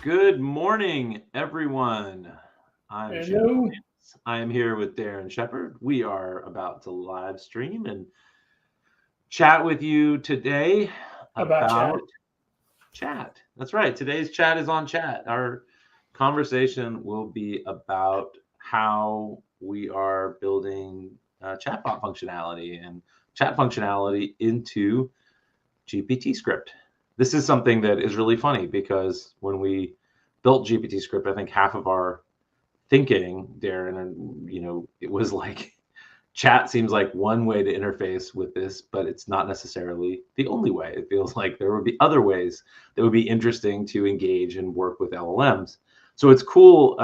Good morning, everyone. I'm Shannon. Hello. I am here with Darren Shepherd. We are about to live stream and chat with you today About about chat. chat. That's right. Today's chat is on chat. Our conversation will be about how we are building chatbot functionality and chat functionality into GPTScript. This is something that is really funny because when we built GPTScript, I think half of our thinking, Darren, and it was like chat seems like one way to interface with this, but it's not necessarily the only way. It feels like there would be other ways that would be interesting to engage and work with LLMs. So it's cool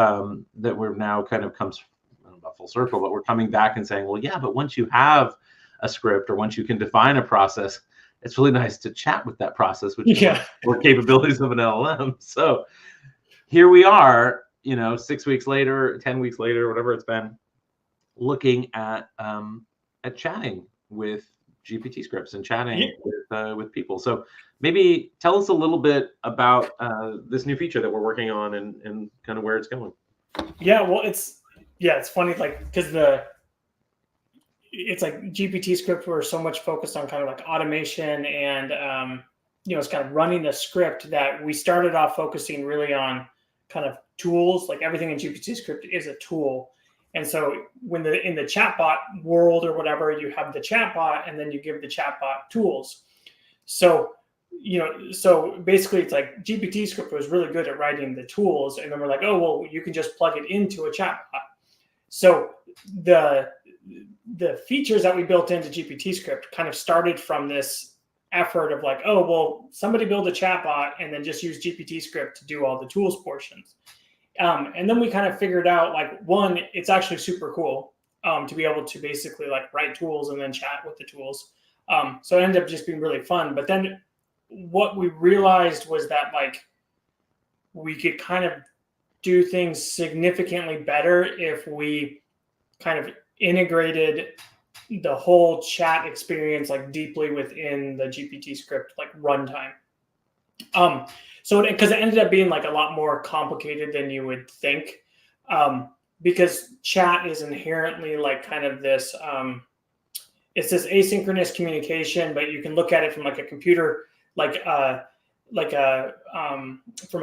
that we're now kind of comes, I don't know about full circle, but we're coming back and saying, well, yeah, but once you have a script or once you can define a process, it's really nice to chat with that process, which is one of the core capabilities of an LLM. So here we are, 6 weeks later, 10 weeks later, whatever it's been, looking at chatting with GPT scripts and chatting with people. So maybe tell us a little bit about this new feature that we're working on and kind of where it's going. Yeah, well, it's funny, like, because it's like GPTScript, we're so much focused on kind of like automation and it's kind of running the script that we started off focusing really on kind of tools. Like everything in GPTScript is a tool. And so when in the chatbot world or whatever, you have the chatbot and then you give the chatbot tools. So so basically it's like GPTScript was really good at writing the tools, and then we're like, oh, well, you can just plug it into a chatbot. So the features that we built into GPTScript kind of started from this effort of like, oh, well, somebody build a chatbot and then just use GPTScript to do all the tools portions. And then we kind of figured out, like, one, it's actually super cool to be able to basically like write tools and then chat with the tools. So it ended up just being really fun. But then what we realized was that like we could kind of do things significantly better if we kind of integrated the whole chat experience like deeply within the GPTScript like runtime. So because it ended up being like a lot more complicated than you would think, because chat is inherently like kind of this it's this asynchronous communication, but you can look at it from like a computer from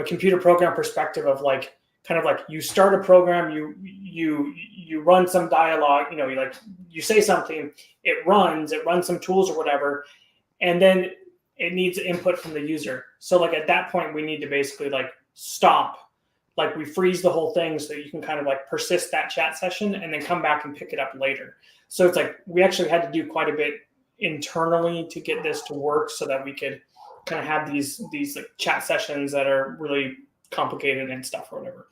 a computer program perspective of like kind of like you start a program, you run some dialogue, you say something, it runs some tools or whatever, and then it needs input from the user. So like at that point, we need to basically like stop, like we freeze the whole thing so you can kind of like persist that chat session and then come back and pick it up later. So it's like we actually had to do quite a bit internally to get this to work so that we could kind of have these like chat sessions that are really complicated and stuff or whatever.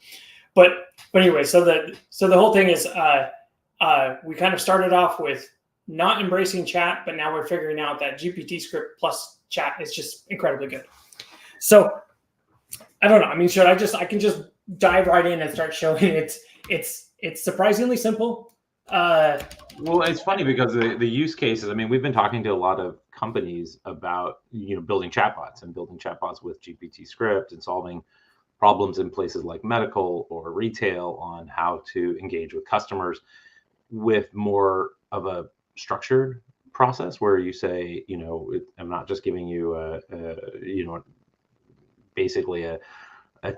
But anyway, so the whole thing is we kind of started off with not embracing chat, but now we're figuring out that GPTScript plus chat is just incredibly good. So I don't know. I mean, I can just dive right in and start showing it's surprisingly simple. Well, it's funny because the use cases, I mean, we've been talking to a lot of companies about, building chatbots with GPTScript and solving problems in places like medical or retail on how to engage with customers with more of a structured process where you say, I'm not just giving you basically a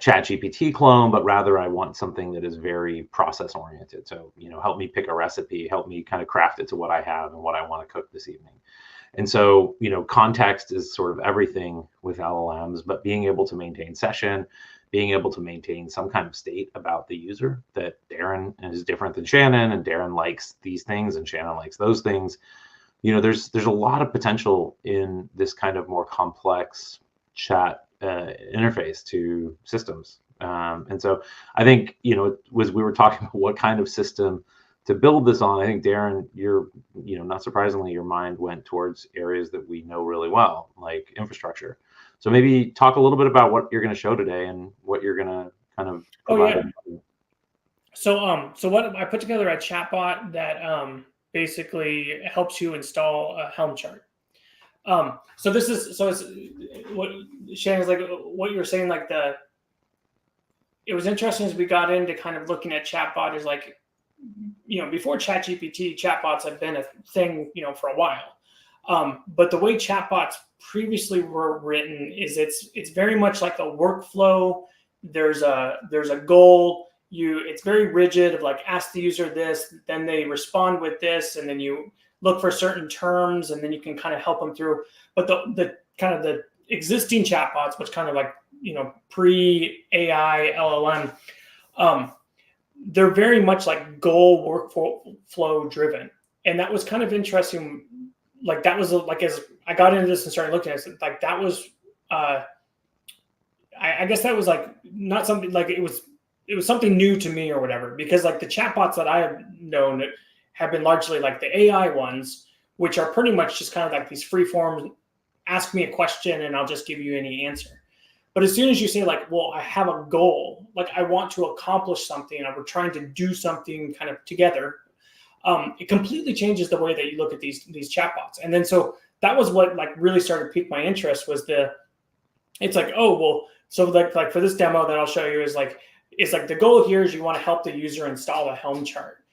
chat GPT clone, but rather I want something that is very process oriented. So, help me pick a recipe, help me kind of craft it to what I have and what I want to cook this evening. And so, context is sort of everything with LLMs, but being able to maintain session, being able to maintain some kind of state about the user that Darren is different than Shannon, and Darren likes these things and Shannon likes those things. There's a lot of potential in this kind of more complex chat interface to systems. And so I think, we were talking about what kind of system to build this on. I think, Darren, not surprisingly, your mind went towards areas that we know really well, like infrastructure. So maybe talk a little bit about what you're going to show today and what you're going to kind of provide. So what I put together a chatbot that basically helps you install a Helm chart. So it's what Shannon's like what you were saying, like it was interesting as we got into kind of looking at chatbot is like, before ChatGPT, chatbots have been a thing, for a while. But the way chatbots previously were written is it's very much like a workflow. There's a goal. It's very rigid of like ask the user this, then they respond with this, and then you look for certain terms, and then you can kind of help them through. But the kind of the existing chatbots, which kind of like pre-AI LLM, they're very much like goal workflow driven, and that was kind of interesting. Like that was like as I got into this and started looking at it, like that was, I guess that was like not something like it was something new to me or whatever, because like the chatbots that I have known have been largely like the AI ones, which are pretty much just kind of like these free forms, ask me a question and I'll just give you any answer. But as soon as you say like, well, I have a goal, like I want to accomplish something, and we're trying to do something kind of together, it completely changes the way that you look at these chatbots. And then so that was what like really started to pique my interest was it's like, oh, well, so like for this demo that I'll show you is like the goal here is you want to help the user install a Helm chart.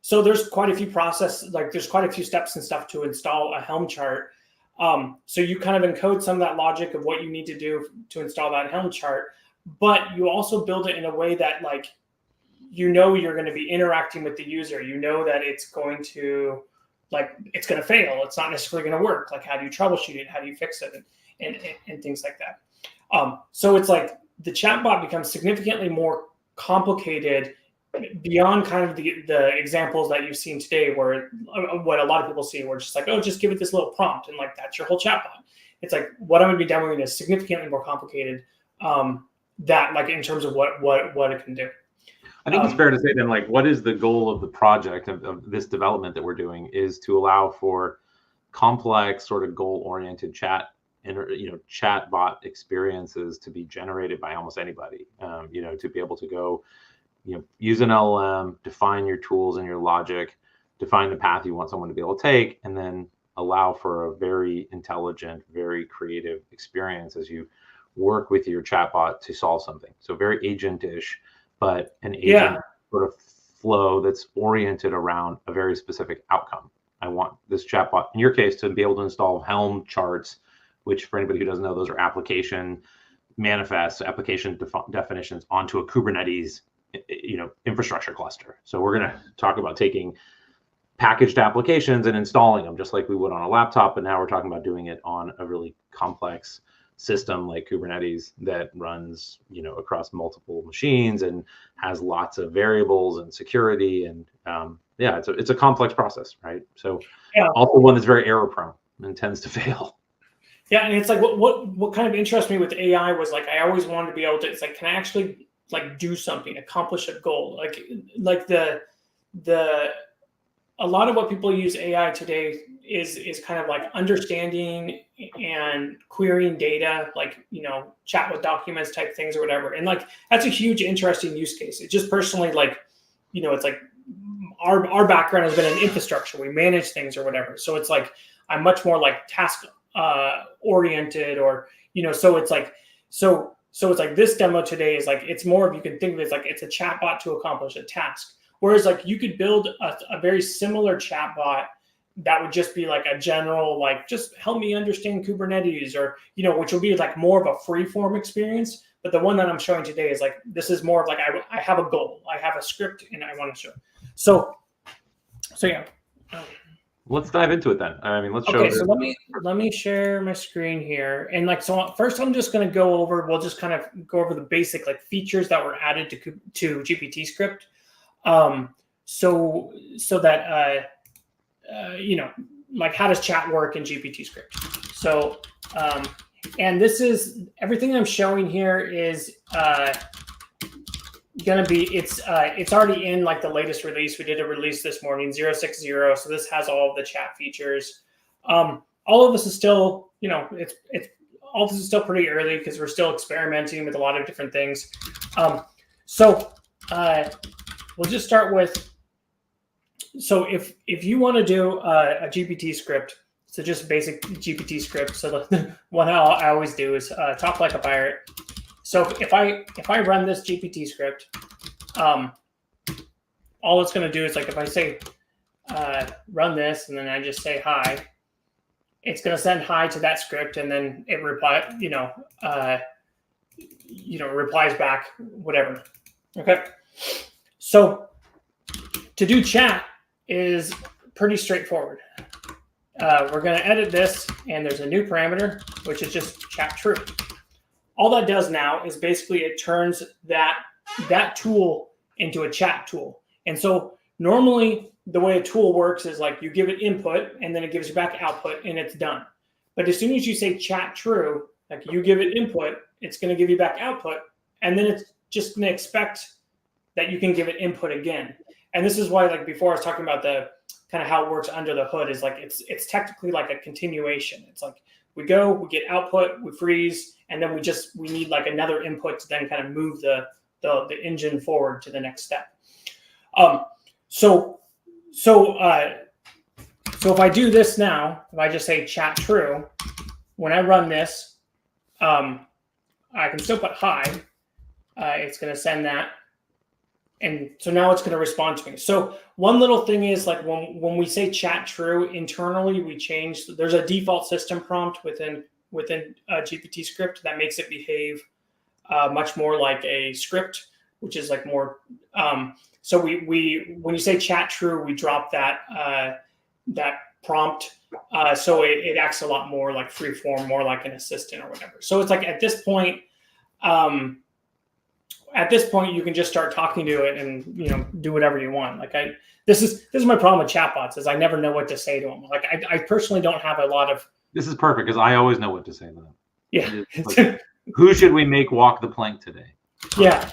So there's quite a few there's quite a few steps and stuff to install a Helm chart. So you kind of encode some of that logic of what you need to do to install that Helm chart, but you also build it in a way that like, you're going to be interacting with the user. That it's going to fail. It's not necessarily going to work. Like, how do you troubleshoot it? How do you fix it? And things like that. So it's like the chatbot becomes significantly more complicated beyond kind of the examples that you've seen today, where what a lot of people see, where it's just like, oh, just give it this little prompt and like that's your whole chatbot. It's like what I'm going to be demoing is significantly more complicated. That like in terms of what it can do. I think it's fair to say then, like, what is the goal of the project of this development that we're doing is to allow for complex, sort of goal-oriented chatbot experiences to be generated by almost anybody. To be able to go, use an LLM, define your tools and your logic, define the path you want someone to be able to take, and then allow for a very intelligent, very creative experience as you work with your chatbot to solve something. So very agent-ish, but an agent sort of flow that's oriented around a very specific outcome. I want this chatbot, in your case, to be able to install Helm charts, which for anybody who doesn't know, those are application manifests, application definitions onto a Kubernetes, infrastructure cluster. So we're going to talk about taking packaged applications and installing them just like we would on a laptop, but now we're talking about doing it on a really complex system like Kubernetes that runs, across multiple machines and has lots of variables and security. And it's a complex process, right? So also one that's very error prone and tends to fail. Yeah, and it's like what kind of interests me with AI was like I always wanted to be able to. It's like, can I actually like do something, accomplish a goal? Like the a lot of what people use AI today is kind of like understanding and querying data, like, chat with documents type things or whatever. And like, that's a huge, interesting use case. It's just personally like, it's like our background has been in infrastructure. We manage things or whatever. So it's like, I'm much more like task oriented or, so it's like, so it's like this demo today is like, it's more of, you can think of it as like, it's a chatbot to accomplish a task. Whereas like you could build a very similar chatbot that would just be like a general, like, just help me understand Kubernetes or, which will be like more of a free form experience. But the one that I'm showing today is like, this is more of like, I have a goal, I have a script and I want to show. So yeah. Let's dive into it then. I mean, let's show. Okay, so let me share my screen here. And like, so first I'm just going to go over, we'll just kind of go over the basic like features that were added to GPTScript. So that, like how does chat work in GPTScript? So, and this is everything I'm showing here is going to be, it's already in like the latest release. We did a release this morning, 060. So this has all of the chat features. All of this is still, it's all this is still pretty early because we're still experimenting with a lot of different things. We'll just start with, so if you want to do a GPT script, so just basic GPT script. So the one I always do is talk like a pirate. So if I run this GPT script, all it's going to do is like if I say run this and then I just say hi, it's going to send hi to that script and then it replies back whatever. Okay. So to do chat is pretty straightforward. We're going to edit this and there's a new parameter, which is just chat true. All that does now is basically it turns that tool into a chat tool. And so normally the way a tool works is like you give it input and then it gives you back output and it's done. But as soon as you say chat true, like you give it input, it's going to give you back output. And then it's just going to expect that you can give it input again. And this is why, like before I was talking about the kind of how it works under the hood is like, it's technically like a continuation. It's like we go, we get output, we freeze, and then we need like another input to then kind of move the engine forward to the next step. So if I do this now, if I just say chat true, when I run this, I can still put hi. It's going to send that. And so now it's going to respond to me. So one little thing is like when we say chat true internally, we change, there's a default system prompt within GPTScript that makes it behave much more like a script, which is like more, so we when you say chat true, we drop that prompt. So it acts a lot more like free form, more like an assistant or whatever. So it's like at this point, you can just start talking to it and do whatever you want. Like this is my problem with chatbots is I never know what to say to them. Like I personally don't have a lot of. This is perfect because I always know what to say to them. Yeah. Like, who should we make walk the plank today? Yeah.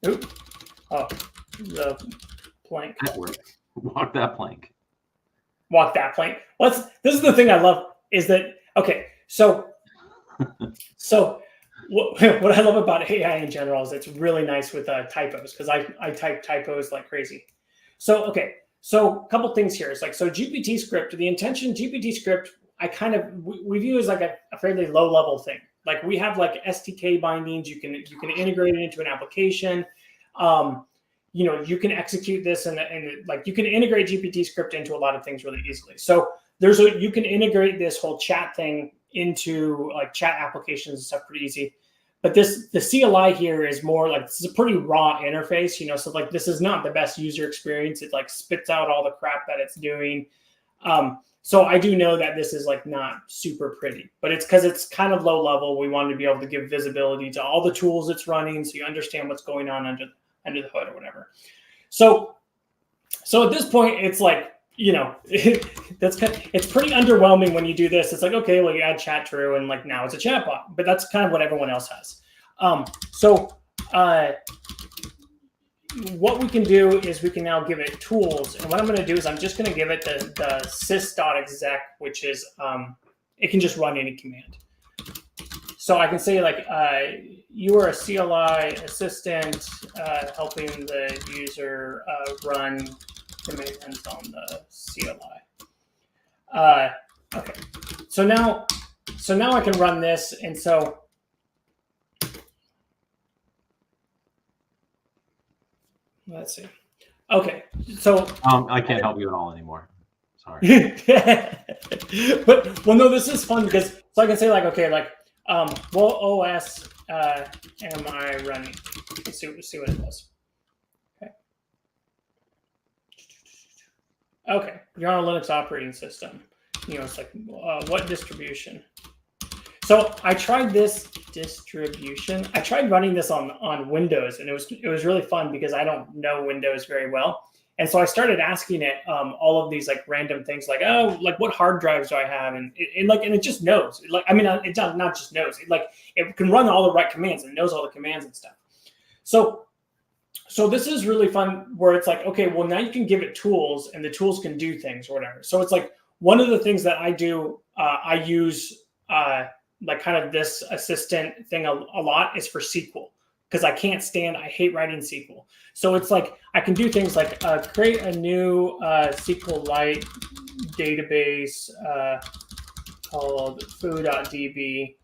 Oop. Oh, the plank. That works. Walk that plank. Walk that plank. This is the thing I love is that okay. So what I love about AI in general is it's really nice with typos because I type typos like crazy. So okay. So a couple things here. It's like so GPTScript. The intention GPTScript we view as like a fairly low level thing. Like we have like SDK bindings. You can integrate it into an application. You can execute this and like you can integrate GPTScript into a lot of things really easily. So you can integrate this whole chat thing into like chat applications and stuff pretty easy. But the CLI here is more like this is a pretty raw interface, so like this is not the best user experience. It like spits out all the crap that it's doing. So I do know that this is like not super pretty, but it's because it's kind of low level. We wanted to be able to give visibility to all the tools it's running so you understand what's going on under the hood or whatever. So at this point, it's like, it's pretty underwhelming when you do this. It's like, okay, well, you add chat true and like now it's a chatbot, but that's kind of what everyone else has. What we can do is we can now give it tools. And what I'm going to do is I'm just going to give it the sys.exec, which is it can just run any command. So I can say like, you are a CLI assistant helping the user run commands on the CLI. Okay, so now I can run this, and so let's see. Okay, so I can't help you at all anymore. Sorry. But no, this is fun because so I can say like, okay, like what OS am I running? Let's see what it does. Okay, you're on a Linux operating system. It's like, what distribution? So I tried this distribution. I tried running this on Windows, and it was really fun because I don't know Windows very well. And so I started asking it all of these like random things, like, oh, like what hard drives do I have, and it just knows. It not just knows. It can run all the right commands and knows all the commands and stuff. So this is really fun where it's like, okay, well, now you can give it tools and the tools can do things or whatever. So it's like one of the things that I do, I use like kind of this assistant thing a lot is for SQL because I hate writing SQL. So it's like I can do things like create a new SQLite database called foo.db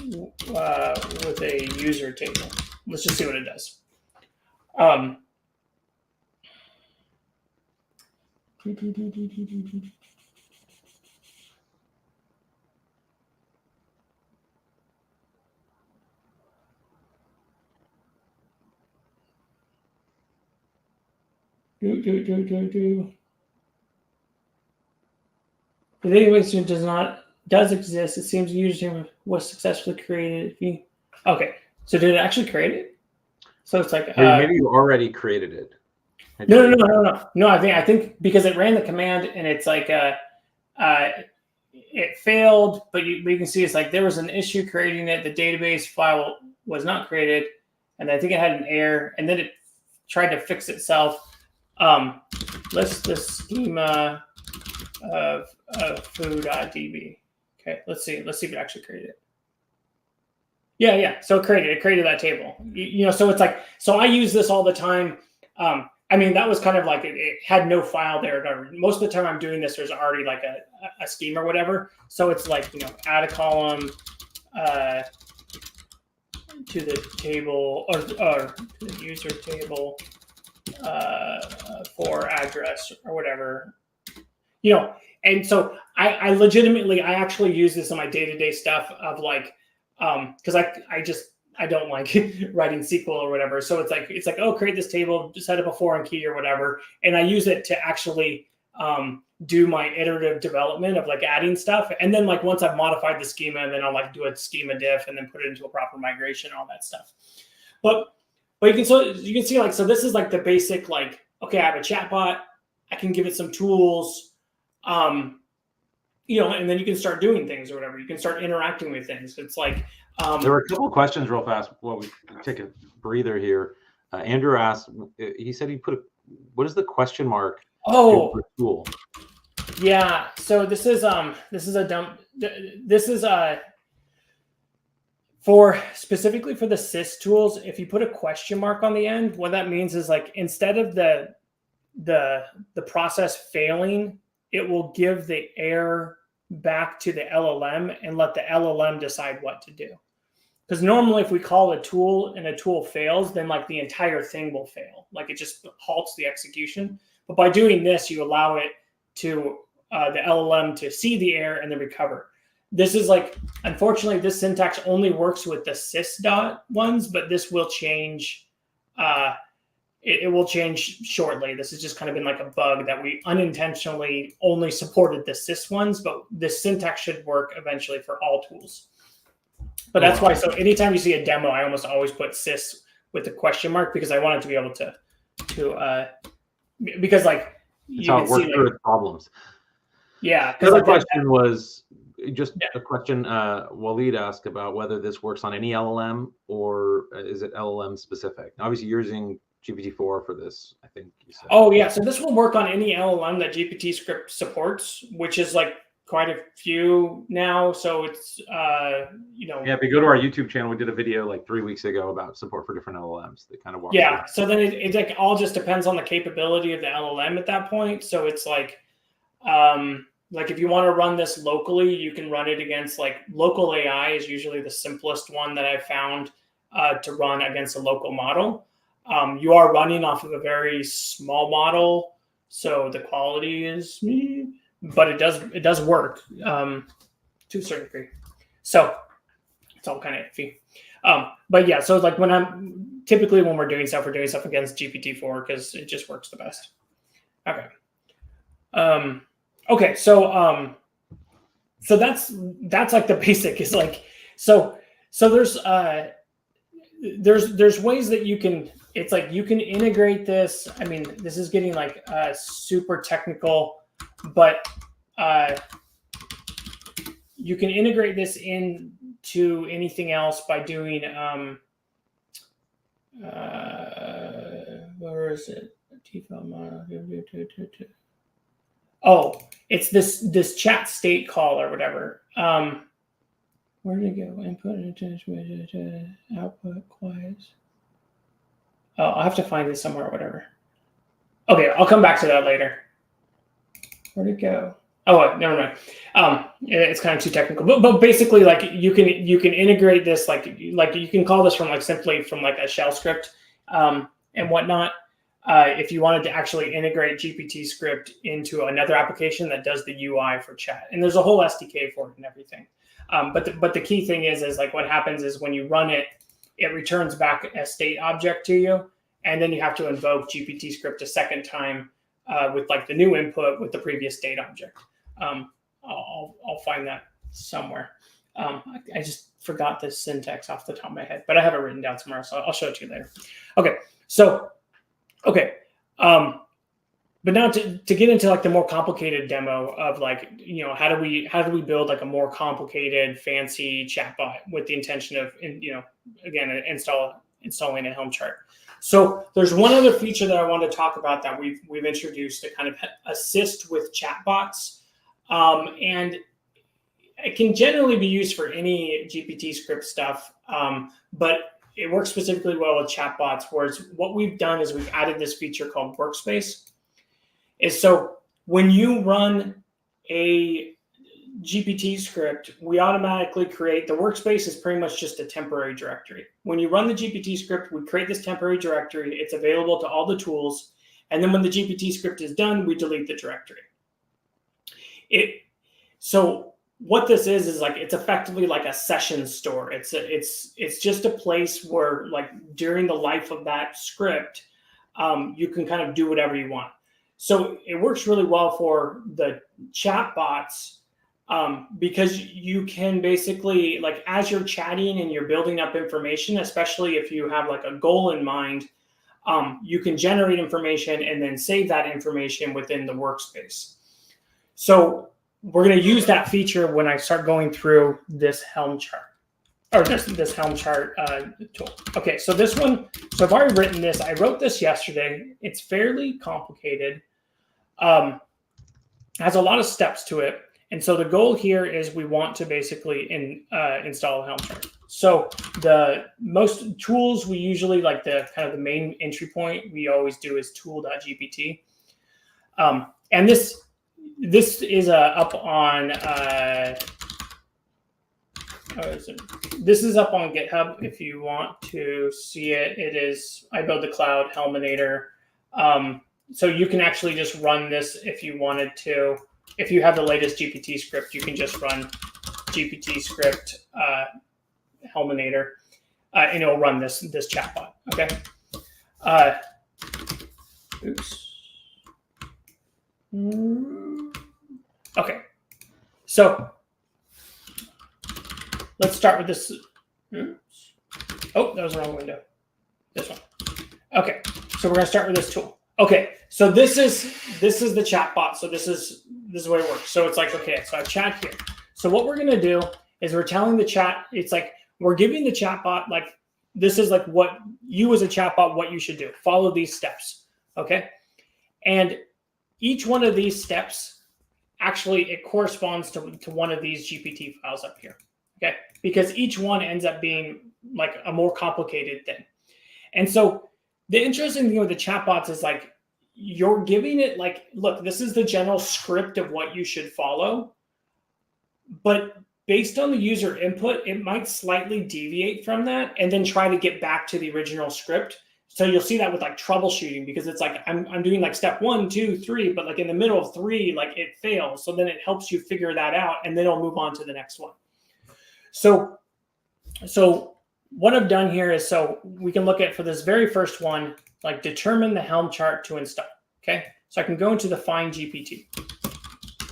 with a user table. Let's just see what it does. The database does exist. It seems the user was successfully created. Okay, so did it actually create it? So it's like maybe you already created it. No. I think because it ran the command and it's like it failed, but you can see it's like there was an issue creating it. The database file was not created, and I think it had an error, and then it tried to fix itself. List the schema of foo.db. Okay, let's see if it actually created it. Yeah. So it created that table. So it's like, so I use this all the time. I mean, that was kind of like it had no file there. Most of the time I'm doing this, there's already like a scheme or whatever. So it's like, add a column to the table or to the user table for address or whatever. And so I legitimately, I actually use this in my day-to-day stuff of like, because I don't like writing SQL or whatever. So it's like, oh, create this table, set up a foreign key or whatever. And I use it to actually do my iterative development of like adding stuff. And then like once I've modified the schema, and then I'll like do a schema diff and then put it into a proper migration, all that stuff. But you can see like, so this is like the basic, like, okay, I have a chatbot, I can give it some tools, and then you can start doing things or whatever. You can start interacting with things. It's like, there were a couple of questions real fast. Well, we take a breather here. Andrew asked, he said he what is the question mark? Oh, tool? Yeah. So this is specifically for the sys tools. If you put a question mark on the end, what that means is like, instead of the process failing, it will give the error back to the LLM and let the LLM decide what to do. Because normally if we call a tool and a tool fails, then like the entire thing will fail. Like it just halts the execution. But by doing this, you allow it to the LLM to see the error and then recover. This is like, unfortunately, this syntax only works with the sys ones, but this will change. It will change shortly. This has just kind of been like a bug that we unintentionally only supported the sys ones, but this syntax should work eventually for all tools. But that's why, so anytime you see a demo, I almost always put sys with the question mark, because I want it to be able to because like you can see like, problems. Yeah. The other question was just a question Waleed asked about whether this works on any LLM or is it LLM specific? Obviously, you're using GPT-4 for this, I think you said. Oh, yeah. So this will work on any LLM that GPTScript supports, which is like quite a few now. So it's, Yeah, if you go to our YouTube channel, we did a video like 3 weeks ago about support for different LLMs. They kind of walk through. So then it like all just depends on the capability of the LLM at that point. So it's like if you want to run this locally, you can run it against like local AI is usually the simplest one that I've found to run against a local model. You are running off of a very small model, so the quality is, but it does work to a certain degree. So it's all kind of iffy. But yeah, so like when we're doing stuff, we're doing stuff against GPT-4 because it just works the best. Okay. Okay, so that's like the basic is like so there's ways that you can, it's like you can integrate this. I mean, this is getting like super technical, but you can integrate this into anything else by doing where is it? Oh, it's this chat state call or whatever. Where did it go? Input, output, quiet. Oh, I'll have to find it somewhere or whatever. Okay, I'll come back to that later. Where'd it go? Never mind. It's kind of too technical, but basically, like you can integrate this, like you can call this from like simply from like a shell script and whatnot. If you wanted to actually integrate GPTScript into another application that does the UI for chat, and there's a whole SDK for it and everything. But the key thing is like what happens is when you run it, it returns back a state object to you, and then you have to invoke GPTScript a second time with like the new input with the previous state object. I'll find that somewhere. I just forgot the syntax off the top of my head, but I have it written down somewhere, so I'll show it to you later. Okay, so but now to get into like the more complicated demo of like, you know, how do we build like a more complicated, fancy chatbot with the intention of, you know, again, installing a Helm chart. So there's one other feature that I want to talk about that we've introduced to kind of assist with chatbots, and it can generally be used for any GPTScript stuff, but it works specifically well with chatbots. Whereas what we've done is we've added this feature called Workspace. Is so when you run a GPTScript, we automatically create the workspace is pretty much just a temporary directory. When you run the GPTScript, we create this temporary directory. It's available to all the tools. And then when the GPTScript is done, we delete the directory. So what this is like, it's effectively like a session store. It's just a place where like during the life of that script, you can kind of do whatever you want. So it works really well for the chatbots because you can basically, like, as you're chatting and you're building up information, especially if you have like a goal in mind, you can generate information and then save that information within the workspace. So we're going to use that feature when I start going through this Helm chart. Or this Helm chart tool. Okay, so this one, so I've already written this. I wrote this yesterday. It's fairly complicated. Has a lot of steps to it. And so the goal here is we want to basically install a Helm chart. So the most tools we usually, like the kind of the main entry point we always do is tool.gpt. And this is up on this is up on GitHub if you want to see it. It is I build the cloud Helminator. So you can actually just run this if you wanted to. If you have the latest GPTScript, you can just run GPTScript Helminator, and it'll run this chatbot. Okay. Oops. Okay. So let's start with this. Oops. Oh, that was the wrong window. This one. Okay. So we're gonna start with this tool. Okay. So this is the chatbot. So this is the way it works. So it's like, okay, so I have chat here. So what we're gonna do is we're telling the chat, it's like we're giving the chatbot, like, this is like what you as a chatbot, what you should do. Follow these steps. Okay. And each one of these steps, actually, it corresponds to one of these GPT files up here. Okay. Because each one ends up being like a more complicated thing. And so the interesting thing with the chatbots is like, you're giving it like, look, this is the general script of what you should follow. But based on the user input, it might slightly deviate from that and then try to get back to the original script. So you'll see that with like troubleshooting, because it's like, I'm doing like step 1, 2, 3, but like in the middle of 3, like it fails. So then it helps you figure that out, and then it'll move on to the next one. So what I've done here is, so we can look at, for this very first one, like determine the Helm chart to install. Okay. So I can go into the Find GPT.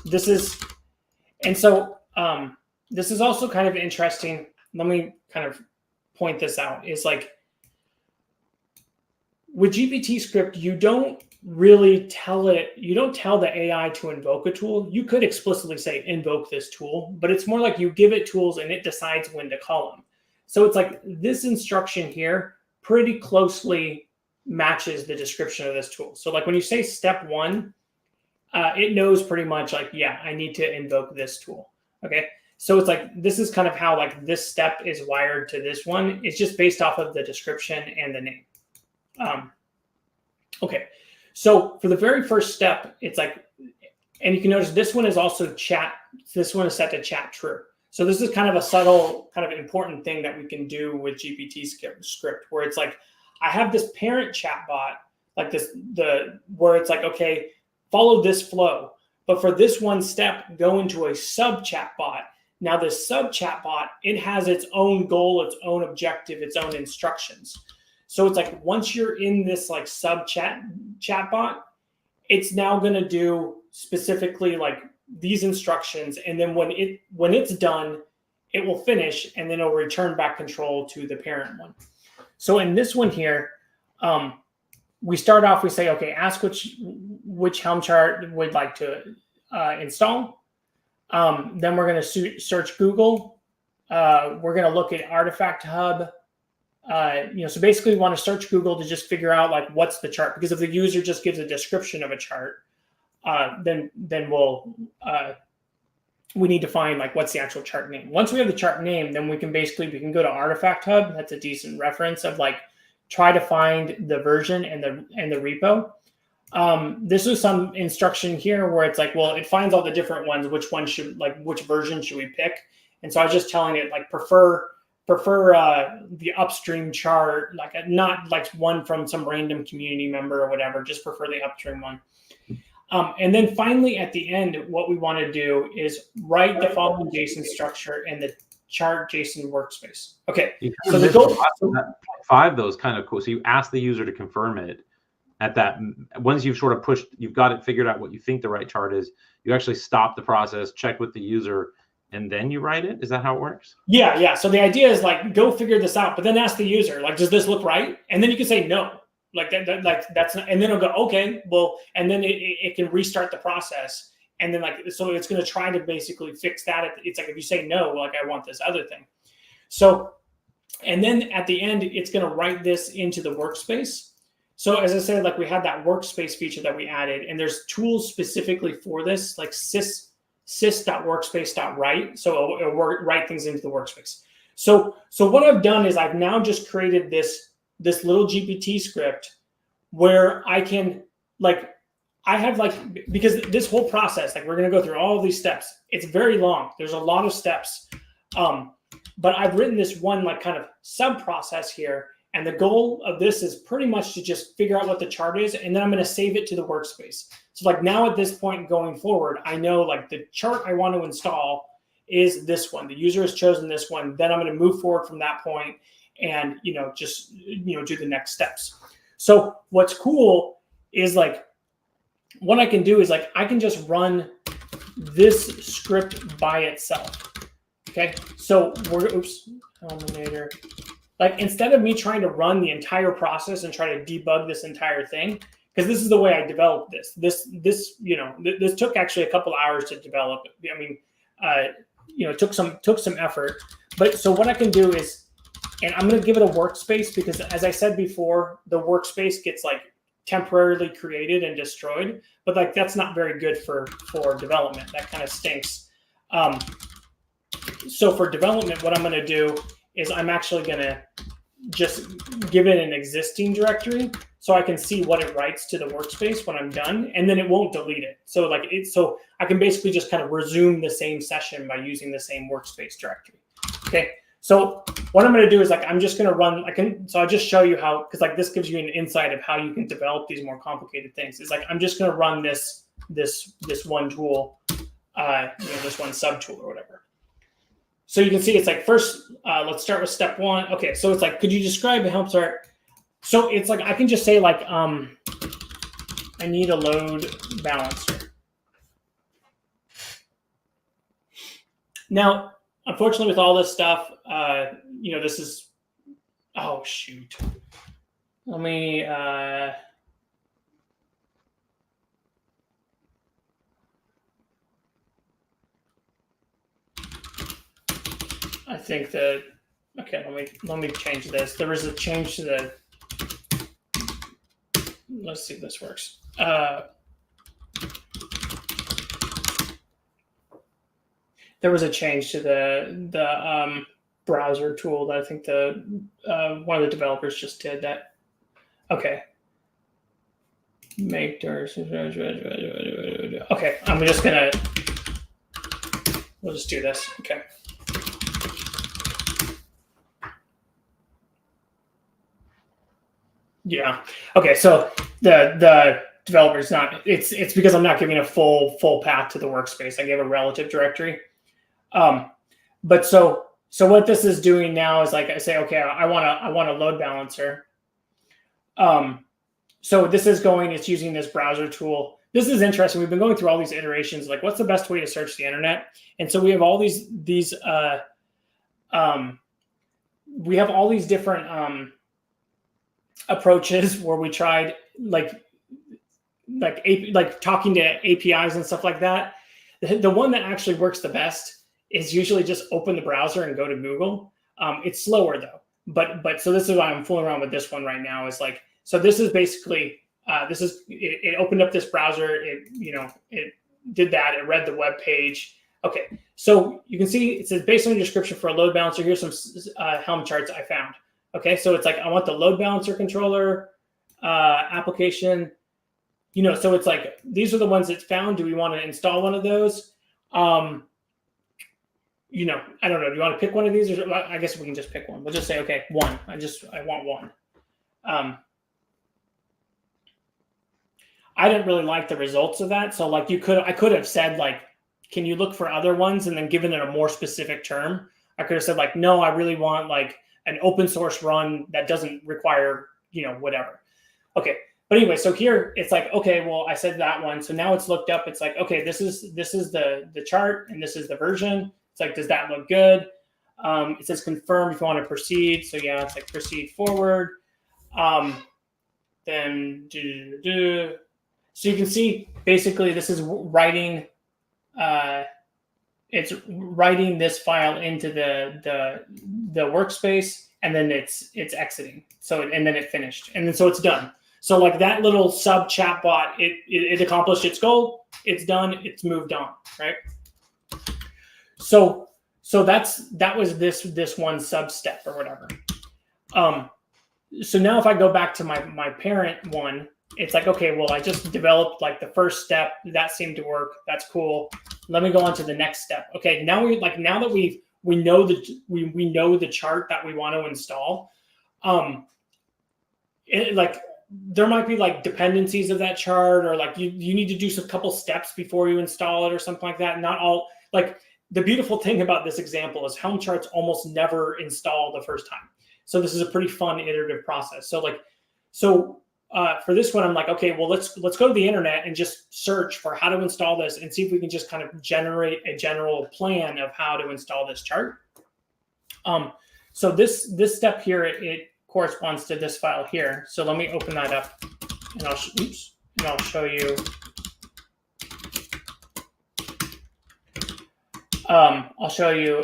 This is also kind of interesting. Let me kind of point this out. Is like, with GPTScript, you don't really tell the AI to invoke a tool. You could explicitly say invoke this tool, but it's more like you give it tools and it decides when to call them. So it's like this instruction here pretty closely matches the description of this tool. So like when you say step 1, it knows pretty much like, yeah, I need to invoke this tool. Okay. So it's like, this is kind of how like this step is wired to this one. It's just based off of the description and the name. Okay, so for the very first step, it's like, And you can notice this one is also chat. This one is set to chat true. So this is kind of a subtle, kind of important thing that we can do with GPTScript, where it's like, I have this parent chatbot, like where it's like, okay, follow this flow. But for this one step, go into a sub chatbot. Now this sub chatbot, it has its own goal, its own objective, its own instructions. So it's like, once you're in this like sub chatbot, it's now going to do specifically like these instructions, and then when it's done, it will finish, and then it'll return back control to the parent one. So in this one here, we start off, we say, okay, ask which Helm chart would like to install. Then we're going to search Google. We're going to look at Artifact Hub. So basically we want to search Google to just figure out like what's the chart, because if the user just gives a description of a chart, then we need to find like what's the actual chart name. Once we have the chart name, then we can go to Artifact Hub. That's a decent reference of like, try to find the version and the repo. This is some instruction here where it's like, well, it finds all the different ones. Which version should we pick? And so I was just telling it like prefer the upstream chart, like not like one from some random community member or whatever. Just prefer the upstream one. And then finally, at the end, what we want to do is write the following JSON structure in the chart JSON workspace. Okay, so the goal. 5 those kind of cool. So you ask the user to confirm it at that. Once you've sort of pushed, you've got it figured out what you think the right chart is. You actually stop the process, check with the user, and then you write it. Is that how it works? Yeah. So the idea is like, go figure this out, but then ask the user, like, does this look right? And then you can say no. Like that's not, and then it'll go, okay, well, and then it can restart the process. And then like, so it's going to try to basically fix that. It's like, if you say no, like I want this other thing. So, and then at the end, it's going to write this into the workspace. So as I said, like we had that workspace feature that we added, and there's tools specifically for this, like sys.workspace.write. So it'll write things into the workspace. So what I've done is I've now just created this little GPT script where I can because this whole process, like we're going to go through all of these steps. It's very long. There's a lot of steps. But I've written this one like kind of sub process here. And the goal of this is pretty much to just figure out what the chart is. And then I'm going to save it to the workspace. So like now at this point going forward, I know like the chart I want to install is this one. The user has chosen this one. Then I'm going to move forward from that point and, just do the next steps. So what's cool is like, what I can do is like, I can just run this script by itself. Okay. So Eliminator. Like instead of me trying to run the entire process and try to debug this entire thing, because this is the way I developed this. This took actually a couple hours to develop. I mean, it took some effort. But so what I can do is, and I'm going to give it a workspace because, as I said before, the workspace gets like temporarily created and destroyed. But like that's not very good for development. That kind of stinks. So for development, what I'm going to do is I'm actually going to just give it an existing directory so I can see what it writes to the workspace when I'm done, and then it won't delete it. So so I can basically just kind of resume the same session by using the same workspace directory. Okay. So what I'm going to do is like, I'm just going to run, I'll just show you how, because like this gives you an insight of how you can develop these more complicated things. It's like, I'm just going to run this one tool, this one sub tool or whatever. So you can see it's like first, let's start with step 1. Okay, so it's like, could you describe a Helm chart? So it's like, I can just say like, I need a load balancer. Now, unfortunately with all this stuff, this is, oh shoot. Let me, I think that, okay, let me change this. There was a change to the, let's see if this works. There was a change to the browser tool that I think one of the developers just did that. Okay. Okay, we'll just do this. Okay. Yeah. Okay. So the developer's not. It's because I'm not giving a full path to the workspace. I gave a relative directory. But so what this is doing now is like I say, okay, I want a load balancer. So this is going. It's using this browser tool. This is interesting. We've been going through all these iterations. Like, what's the best way to search the internet? And so we have all these different approaches where we tried like talking to APIs and stuff like that. The one that actually works the best is usually just open the browser and go to Google. It's slower though, but so this is why I'm fooling around with this one right now. Is like, so this is basically it opened up this browser. It did that. It read the web page. Okay, so you can see it says based on your description for a load balancer, here's some Helm charts I found. Okay, so it's like I want the load balancer controller application. So it's like these are the ones it's found. Do we want to install one of those? I don't know. Do you want to pick one of these? Or I guess we can just pick one. We'll just say, okay, one. I want one. I didn't really like the results of that. So like I could have said like, can you look for other ones? And then given it a more specific term, I could have said like, no, I really want like an open source run that doesn't require, whatever. Okay. But anyway, so here it's like, okay, well, I said that one. So now it's looked up. It's like, okay, this is the chart and this is the version. It's like, does that look good? It says confirm if you want to proceed. So yeah, it's like proceed forward. Then so you can see basically this is writing. It's writing this file into the workspace, and then it's exiting. So and then it finished, and then so it's done. So like that little sub chatbot, it accomplished its goal. It's done. It's moved on, right? So that was this one sub step or whatever. So now if I go back to my parent one, it's like, okay, well, I just developed like the first step. That seemed to work. That's cool. Let me go on to the next step. Okay, now that we know the chart that we want to install. There might be like dependencies of that chart, or like you need to do some couple steps before you install it or something like that. Not all, like the beautiful thing about this example is Helm charts almost never install the first time. So this is a pretty fun iterative process. So for this one, I'm like, okay, well, let's go to the internet and just search for how to install this and see if we can just kind of generate a general plan of how to install this chart. So this step here, it corresponds to this file here. So let me open that up, and I'll show you. I'll show you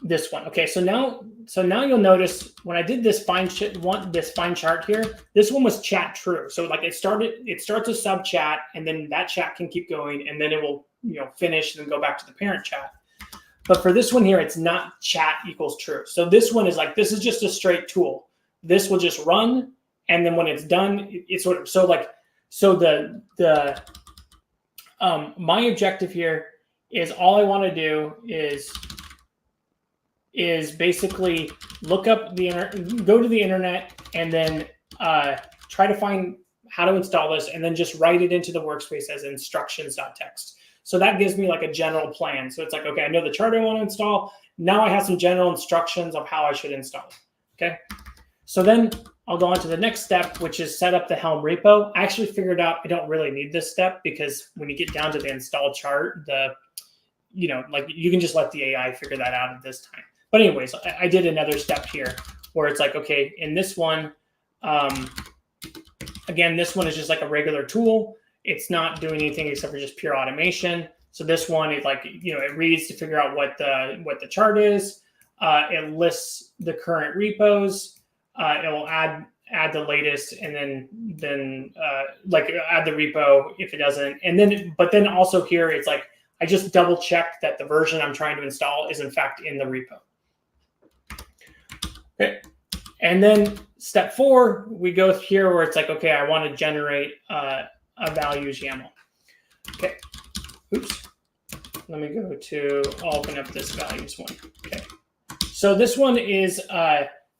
this one. Okay, so now you'll notice when I did this find chart here, this one was chat true. So like it starts a sub chat, and then that chat can keep going, and then it will finish and then go back to the parent chat. But for this one here, it's not chat equals true. So this one is like, this is just a straight tool. This will just run, and then when it's done, it's sort of my objective here is all I want to do is basically look up go to the internet, and then try to find how to install this, and then just write it into the workspace as instructions.txt. So that gives me like a general plan. So it's like, okay, I know the chart I want to install. Now I have some general instructions of how I should install it. Okay. So then I'll go on to the next step, which is set up the Helm repo. I actually figured out I don't really need this step, because when you get down to the install chart, like you can just let the AI figure that out at this time. But anyways, I did another step here where it's like, okay, in this one, again, this one is just like a regular tool. It's not doing anything except for just pure automation. So this one is like, it reads to figure out what the chart is. It lists the current repos. It will add the latest, and then add the repo if it doesn't. But then also here, it's like, I just double checked that the version I'm trying to install is in fact in the repo. Okay. And then step 4, we go here where it's like, okay, I want to generate a values YAML. Okay. oops, let me go to, I'll open up this values one. Okay. So this one is,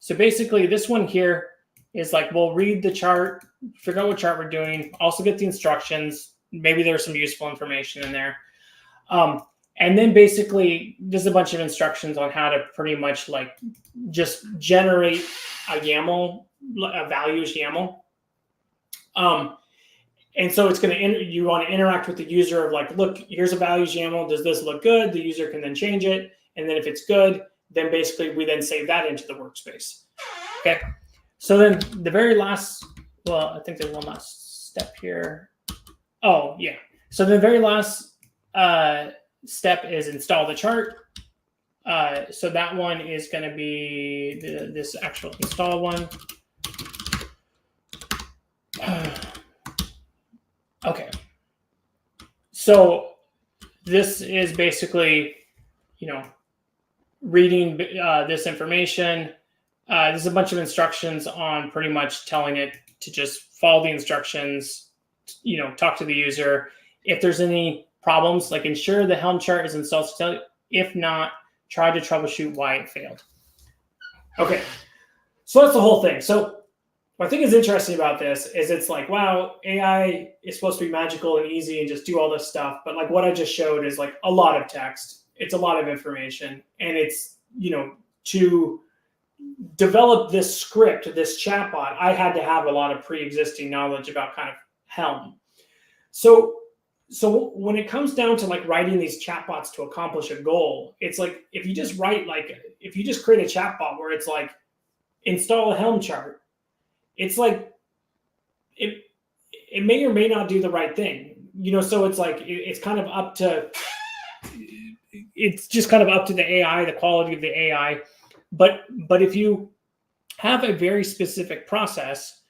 so basically this one here is like, we'll read the chart, figure out what chart we're doing, also get the instructions. Maybe there's some useful information in there. And then basically there's a bunch of instructions on how to pretty much like just generate a YAML, a values YAML. And so it's going to, you want to interact with the user of like, look, here's a values YAML. Does this look good? The user can then change it. And then if it's good, then basically we then save that into the workspace. Okay. So then the very last, well, I think there's one last step here. Oh yeah. So the very last step is install the chart. So that one is going to be this actual install one. Okay. So this is basically, reading this information. There's a bunch of instructions on pretty much telling it to just follow the instructions, talk to the user. If there's any problems, like ensure the Helm chart is installed. If not, try to troubleshoot why it failed. Okay, so that's the whole thing. So what I think is interesting about this is it's like, wow, AI is supposed to be magical and easy and just do all this stuff. But like what I just showed is like a lot of text. It's a lot of information. And it's, to develop this script, this chatbot, I had to have a lot of pre-existing knowledge about kind of Helm. So when it comes down to like writing these chatbots to accomplish a goal, it's like, if you just create a chatbot where it's like, install a Helm chart, it's like, it may or may not do the right thing, so it's like, it's kind of up to, it's just kind of up to the AI, the quality of the AI. But if you have a very specific process,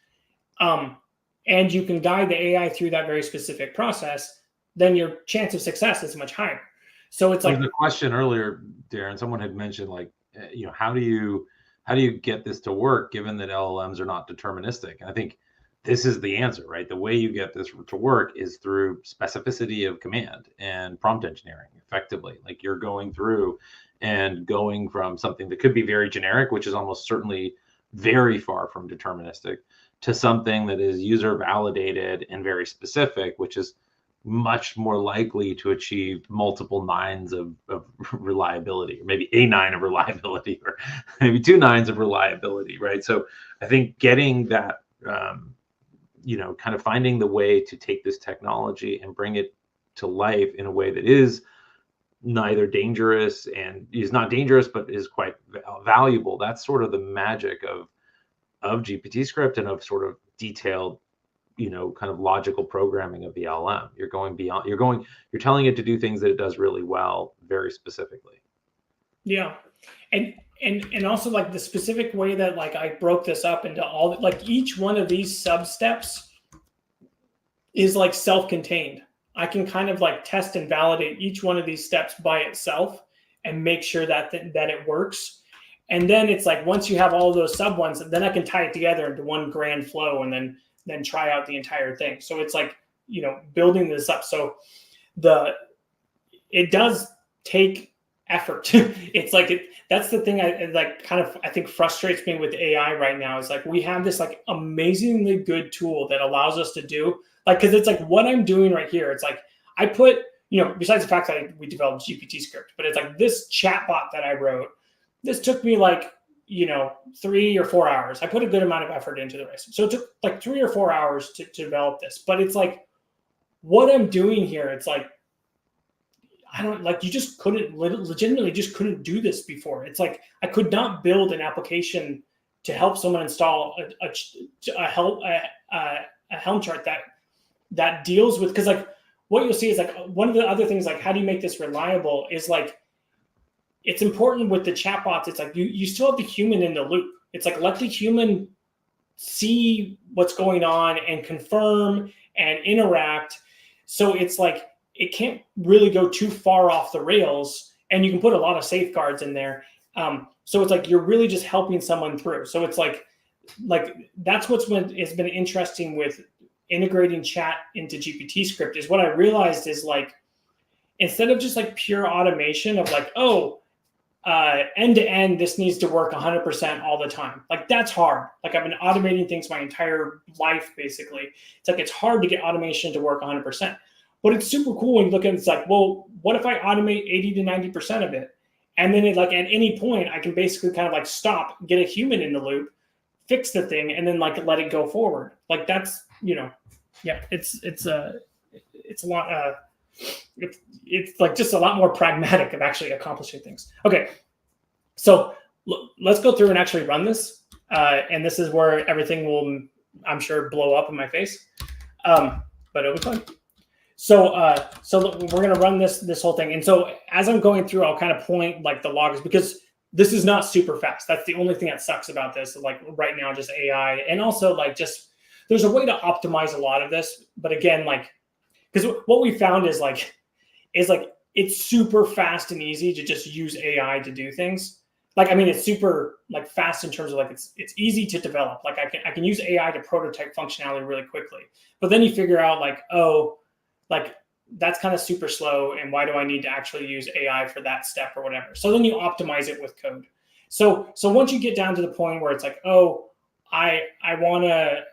and you can guide the AI through that very specific process, then your chance of success is much higher. So it's like the question earlier, Darren, someone had mentioned like, how do you get this to work given that LLMs are not deterministic? And I think this is the answer, right? The way you get this to work is through specificity of command and prompt engineering effectively. Like you're going through and going from something that could be very generic, which is almost certainly very far from deterministic, to something that is user validated and very specific, which is much more likely to achieve multiple nines of reliability, or maybe a 9 of reliability, or maybe 2 nines of reliability, right? So I think getting that, kind of finding the way to take this technology and bring it to life in a way that is neither dangerous and is not dangerous, but is quite valuable. That's sort of the magic of GPTScript and of sort of detailed, kind of logical programming of the LM. You're going beyond, you're telling it to do things that it does really well, very specifically. Yeah. And also like the specific way that like I broke this up into all, like each one of these sub steps is like self-contained. I can kind of like test and validate each one of these steps by itself and make sure that it works. And then it's like, once you have all of those sub ones, then I can tie it together into one grand flow and then try out the entire thing. So it's like, building this up. So it does take effort. It's like, that's the thing I think frustrates me with AI right now is like, we have this like amazingly good tool that allows us to do like, cause it's like what I'm doing right here. It's like, I put, besides the fact that we developed GPTScript, but it's like this chatbot that I wrote, this took me like, 3 or 4 hours. I put a good amount of effort into the rest. So it took like 3 or 4 hours to develop this, but it's like what I'm doing here. It's like, I don't like, you just legitimately just couldn't do this before. It's like, I could not build an application to help someone install a Helm chart that deals with, cause like what you'll see is like one of the other things, like how do you make this reliable is like, it's important with the chatbots. It's like you still have the human in the loop. It's like let the human see what's going on and confirm and interact. So it's like it can't really go too far off the rails, and you can put a lot of safeguards in there. So it's like you're really just helping someone through. So it's like that's has been interesting with integrating chat into GPTScript is what I realized is like instead of just like pure automation of like, oh, end to end, this needs to work 100% all the time. Like that's hard. Like I've been automating things my entire life, basically. It's like, it's hard to get automation to work 100%, but it's super cool when you look at it. It's like, well, what if I automate 80 to 90% of it? And then it, like at any point, I can basically kind of like stop, get a human in the loop, fix the thing, and then like let it go forward. Like that's, yeah, it's a lot, it's like just a lot more pragmatic of actually accomplishing things. Okay, so let's go through and actually run this. And this is where everything will, I'm sure, blow up in my face. But it'll be fun. So we're gonna run this whole thing. And so as I'm going through, I'll kind of point like the logs, because this is not super fast. That's the only thing that sucks about this. Like right now, just AI, and also like just there's a way to optimize a lot of this. But again, like, because what we found is like it's super fast and easy to just use AI to do things. Like, I mean, it's super like fast in terms of like it's easy to develop. Like I can use AI to prototype functionality really quickly. But then you figure out like, oh, like that's kind of super slow, and why do I need to actually use AI for that step or whatever? So then you optimize it with code. So once you get down to the point where it's like, oh, I want to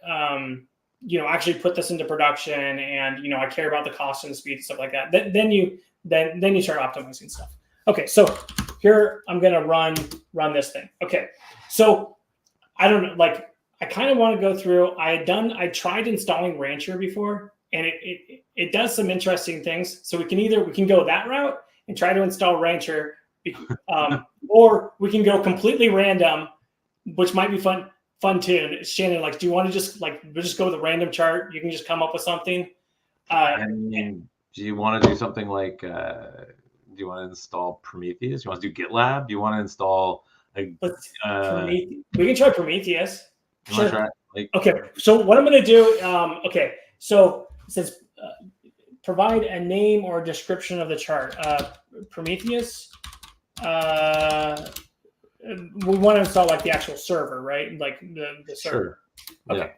actually put this into production, and I care about the cost and the speed and stuff like that. Then you start optimizing stuff. Okay, so here I'm gonna run this thing. Okay, so I don't know, like I kind of want to go through. I tried installing Rancher before, and it does some interesting things. So we can go that route and try to install Rancher, or we can go completely random, which might be fun too. Shannon, like, do you want to just go with a random chart? You can just come up with something. I mean, do you want to do something like? Do you want to install Prometheus? You want to do GitLab? Do you want to install we can try Prometheus. Sure. Try, okay. So what I'm going to do? Okay. So it says provide a name or a description of the chart. Prometheus. We want to install like the actual server, right? Like the server. Sure. Okay. Yeah.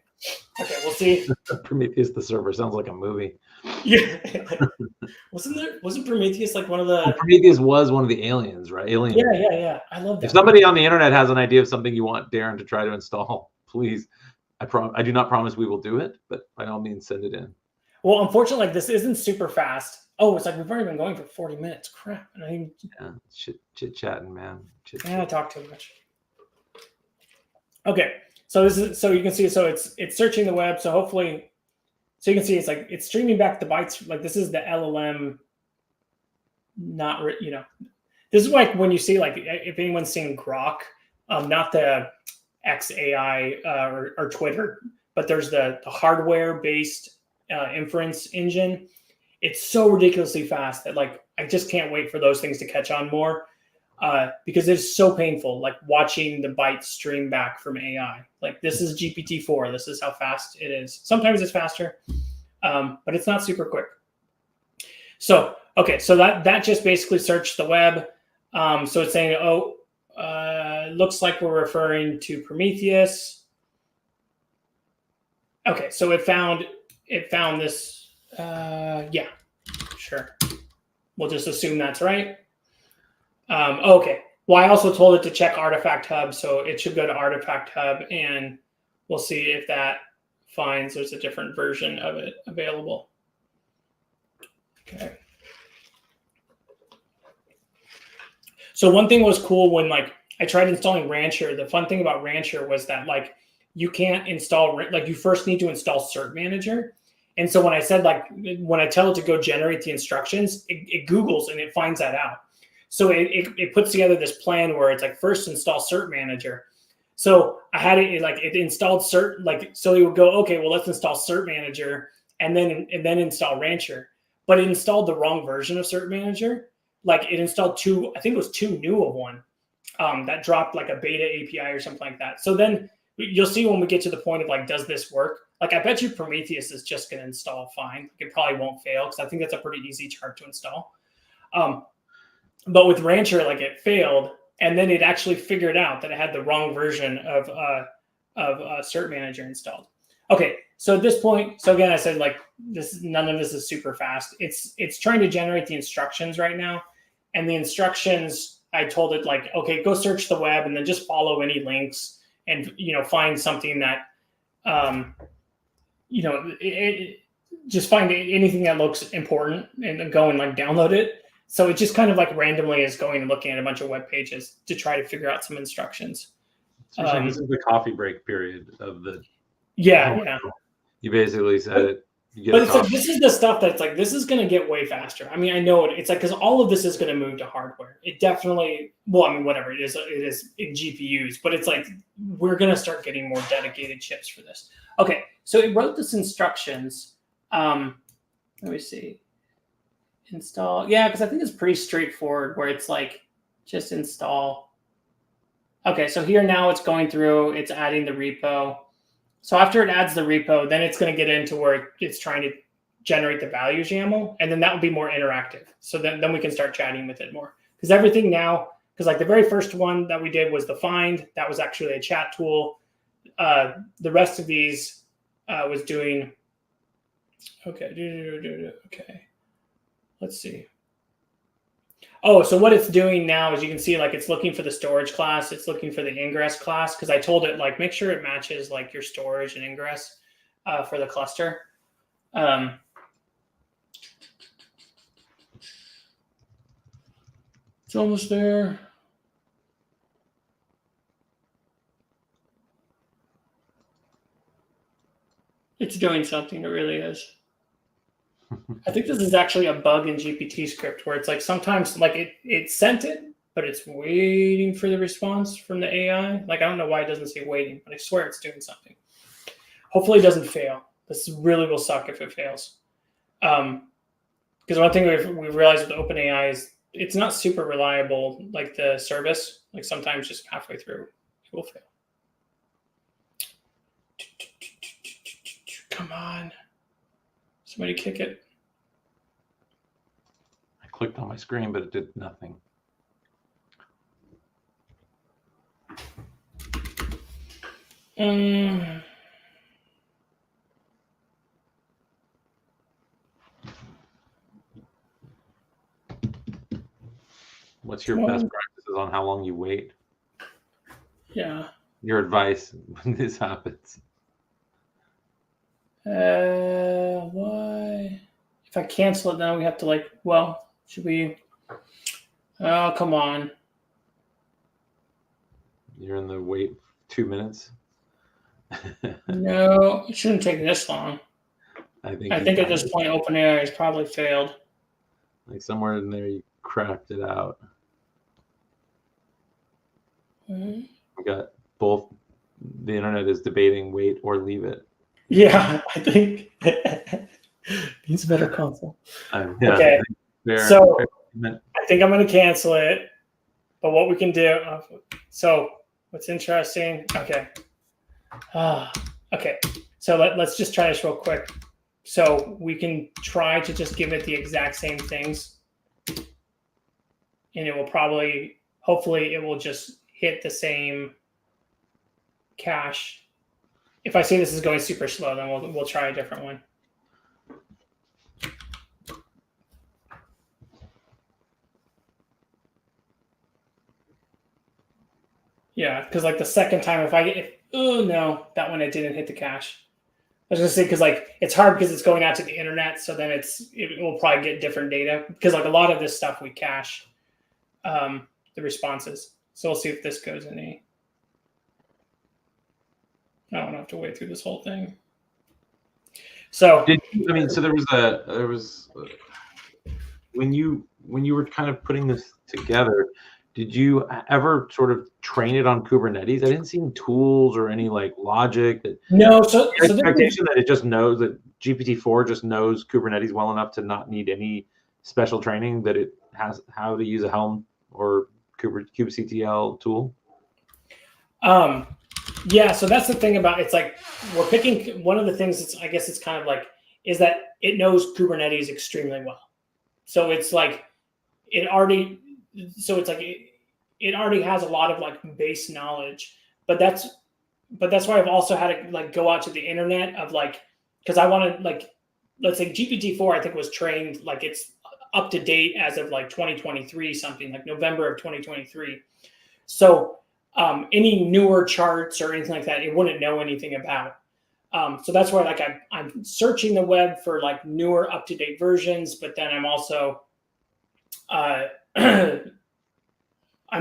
Okay, we'll see. Prometheus the server sounds like a movie. Yeah. Wasn't Prometheus like one of the Prometheus was one of the aliens, right? Alien. Yeah. I love that. If somebody on the internet has an idea of something you want Darren to try to install, please. I do not promise we will do it, but by all means send it in. Well, unfortunately, like this isn't super fast. Oh, it's like we've already been going for 40 minutes. Crap. Yeah, chit chatting, man. I talk too much. Okay, so you can see. So it's searching the web. So hopefully, so you can see it's streaming back the bytes. Like this is the LLM. This is like when you see like if anyone's seen Grok, not the XAI or Twitter, but there's the hardware based inference engine. It's so ridiculously fast that like I just can't wait for those things to catch on more, because it's so painful, like watching the bytes stream back from AI. Like this is GPT-4. This is how fast it is. Sometimes it's faster, but it's not super quick. So okay, so that just basically searched the web. So it's saying, looks like we're referring to Prometheus. Okay, so it found this. Yeah, sure. We'll just assume that's right. Okay. Well, I also told it to check Artifact Hub, so it should go to Artifact Hub, and we'll see if that finds there's a different version of it available. Okay. So one thing was cool when like I tried installing Rancher. The fun thing about Rancher was that like you can't install, like you first need to install Cert Manager. And so when I said, like, when I tell it to go generate the instructions, it Googles and it finds that out. So it puts together this plan where it's like first install Cert Manager. So I had it installed Cert, like, so it would go, okay, well, let's install Cert Manager and then install Rancher. But it installed the wrong version of Cert Manager. Like it installed two new of one that dropped like a beta API or something like that. So then you'll see when we get to the point of like, does this work? Like, I bet you Prometheus is just going to install fine. It probably won't fail because I think that's a pretty easy chart to install. But with Rancher, like it failed, and then it actually figured out that it had the wrong version of Cert Manager installed. Okay, so at this point, so again, I said like this, none of this is super fast. It's trying to generate the instructions right now, and the instructions I told it like, okay, go search the web and then just follow any links and find something that just find anything that looks important and then go and like download it. So it just kind of like randomly is going and looking at a bunch of web pages to try to figure out some instructions. So you're saying this is the coffee break period of the. Yeah. You basically said it. But it's like, this is the stuff that's like, this is going to get way faster. I mean, I know it. It's like, because all of this is going to move to hardware. It definitely, well, I mean, whatever it is in GPUs, but it's like, we're going to start getting more dedicated chips for this. Okay. So it wrote this instructions. Let me see. Install. Yeah. Because I think it's pretty straightforward where it's like, just install. Okay. So here now it's going through, it's adding the repo. So after it adds the repo, then it's going to get into where it's trying to generate the values YAML, and then that will be more interactive. So then we can start chatting with it more. Because everything now, because like the very first one that we did was the find. That was actually a chat tool. The rest of these was doing, okay. Let's see. Oh, so what it's doing now is you can see like it's looking for the storage class. It's looking for the ingress class because I told it like make sure it matches like your storage and ingress for the cluster. It's almost there. It's doing something. It really is. I think this is actually a bug in GPTScript where it's like sometimes like it sent it, but it's waiting for the response from the AI. Like, I don't know why it doesn't say waiting, but I swear it's doing something. Hopefully it doesn't fail. This really will suck if it fails. Because one thing we've realized with OpenAI is it's not super reliable, like the service. Like sometimes just halfway through, it will fail. Come on. Somebody kick it. I clicked on my screen, but it did nothing. What's your best practices on how long you wait? Yeah. Your advice when this happens. Why? If I cancel it now, we have to like, well, should we? Oh, come on. You're in the wait 2 minutes. No, it shouldn't take this long. I think at this point, OpenAI has probably failed. Like somewhere in there, you crapped it out. Mm-hmm. We got both. The internet is debating wait or leave it. Yeah, I think needs a better console. Yeah, okay, so I think I'm going to cancel it. But what we can do, so what's interesting, okay. Okay, so let's just try this real quick. So we can try to just give it the exact same things. And it will probably, hopefully it will just hit the same cache. If I see this is going super slow, then we'll try a different one. Yeah, because like the second time, oh no, that one it didn't hit the cache. I was gonna say because like it's hard because it's going out to the internet, so then it will probably get different data because like a lot of this stuff we cache the responses. So we'll see if this goes in a. I don't have to wait through this whole thing. So so there was when you were kind of putting this together, did you ever sort of train it on Kubernetes? I didn't see any tools or any like logic that. No, so the expectation that it just knows that GPT-4 just knows Kubernetes well enough to not need any special training, that it has how to use a Helm or kubectl tool. Yeah, so that's the thing about it's like we're picking one of the things that's I guess it's kind of like is that it knows Kubernetes extremely well. So it's like it already has a lot of like base knowledge, but that's but that's why I've also had to like go out to the internet of like, because I wanted like, let's say GPT-4, I think was trained, like it's up to date as of like 2023, something like November of 2023. So any newer charts or anything like that, it wouldn't know anything about. So that's why like I'm searching the web for like newer up to date versions, but then I'm also I'm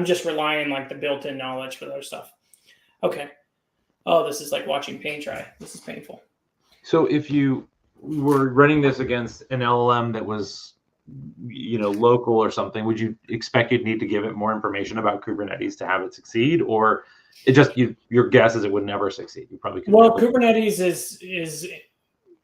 just relying like the built-in knowledge for those stuff. Okay. Oh, this is like watching paint dry. This is painful. So if you were running this against an LLM that was, local or something, would you expect you'd need to give it more information about Kubernetes to have it succeed, or it just your guess is it would never succeed? You probably could. Well, Kubernetes is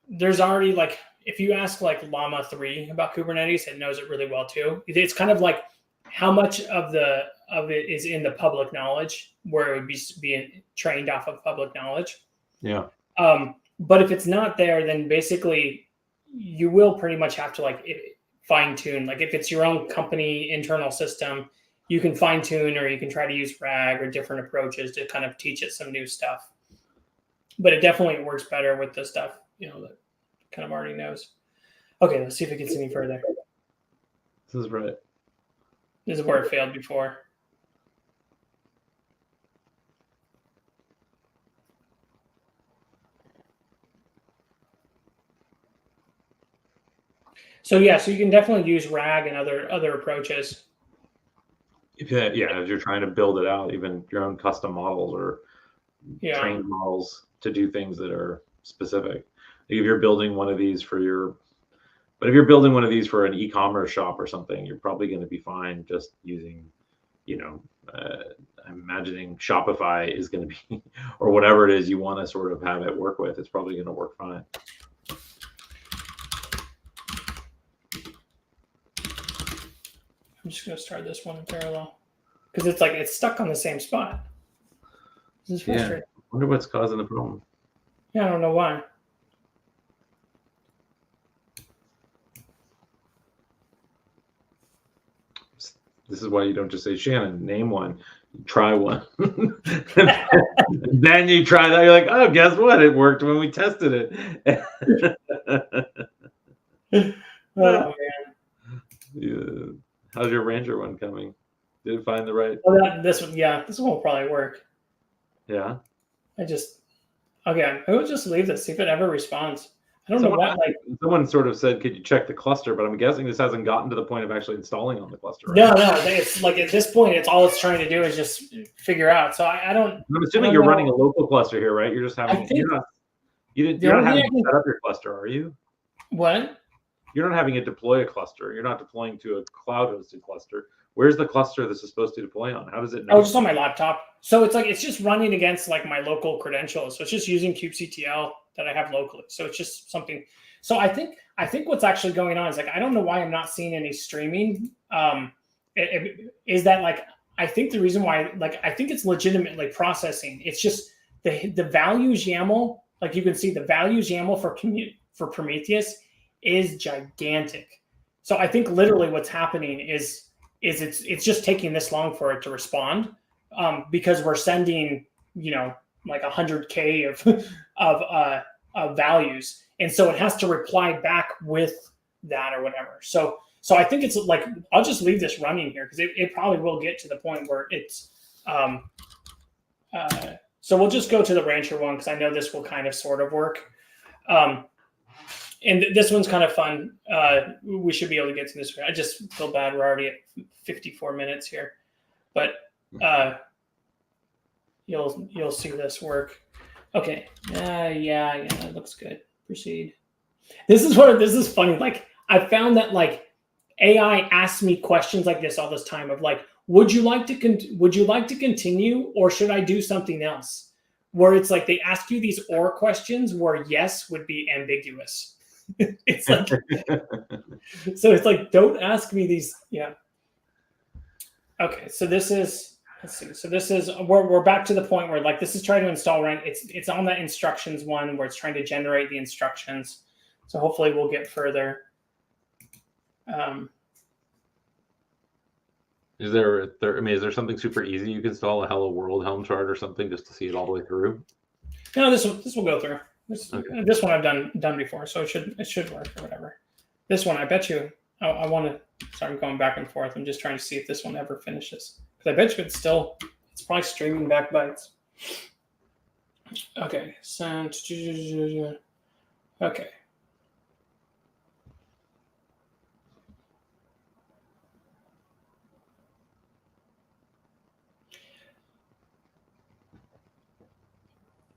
there's already like, if you ask like Llama 3 about Kubernetes, it knows it really well too. It's kind of like how much of it is in the public knowledge, where it would be being trained off of public knowledge. Yeah. But if it's not there, then basically you will pretty much have to like fine tune. Like if it's your own company internal system, you can fine tune, or you can try to use RAG or different approaches to kind of teach it some new stuff. But it definitely works better with the stuff, that kind of already knows. Okay, let's see if it gets any further. This is right. This is where it failed before. So yeah, so you can definitely use RAG and other approaches. If you're trying to build it out, even your own custom models or trained models to do things that are specific. If you're building one of these for an e-commerce shop or something, you're probably going to be fine just using, I'm imagining Shopify is going to be, or whatever it is you want to sort of have it work with. It's probably going to work fine. I'm just going to start this one in parallel because it's stuck on the same spot. This is frustrating. Yeah. I wonder what's causing the problem. Yeah, I don't know why. This is why you don't just say, Shannon, name one. Try one. Then you try that. You're like, oh, guess what? It worked when we tested it. Oh, man. Yeah. How's your Ranger one coming? Did it find the right? This one will probably work. Yeah. I would just leave this, see if it ever responds. I don't know why. Someone sort of said, could you check the cluster? But I'm guessing this hasn't gotten to the point of actually installing on the cluster. Right? No. It's like at this point, it's trying to do is just figure out. So I don't. I'm assuming you're running a local cluster here, right? You're just having. You're not having to set up your cluster, are you? What? You're not having to deploy a cluster. You're not deploying to a cloud-hosted cluster. Where's the cluster this is supposed to deploy on? How does it know? Oh, just on my laptop. So it's just running against like my local credentials. So it's just using kubectl that I have locally. So it's just something. So I think what's actually going on is like, I don't know why I'm not seeing any streaming. Is that like, I think the reason why, like, I think it's legitimately processing. It's just the values YAML, like you can see the values YAML for Prometheus is gigantic. So I think literally what's happening is it's just taking this long for it to respond, because we're sending, like 100K of values. And so it has to reply back with that or whatever. So I think it's like, I'll just leave this running here because it probably will get to the point where it's, so we'll just go to the Rancher one because I know this will kind of sort of work. And this one's kind of fun. We should be able to get to this. I just feel bad. We're already at 54 minutes here, but you'll see this work. Okay. Yeah, it looks good. Proceed. This is funny. Like I found that like AI asks me questions like this all this time of like, would you like to continue or should I do something else? Where it's like they ask you these or questions where yes would be ambiguous. It's like, so it's like, don't ask me these. Yeah. Okay. So this is, let's see. So this is, we're back to the point where like, this is trying to install, right? It's on that instructions one where it's trying to generate the instructions. So hopefully we'll get further. Is there, I mean, is there something super easy you can install, a Hello World Helm chart or something, just to see it all the way through? No, this will go through. Okay. This one I've done before, so it should work or whatever. This one, I bet you, I want to. Sorry, I'm going back and forth. I'm just trying to see if this one ever finishes, because I bet you it's probably streaming back bytes. Okay, so okay.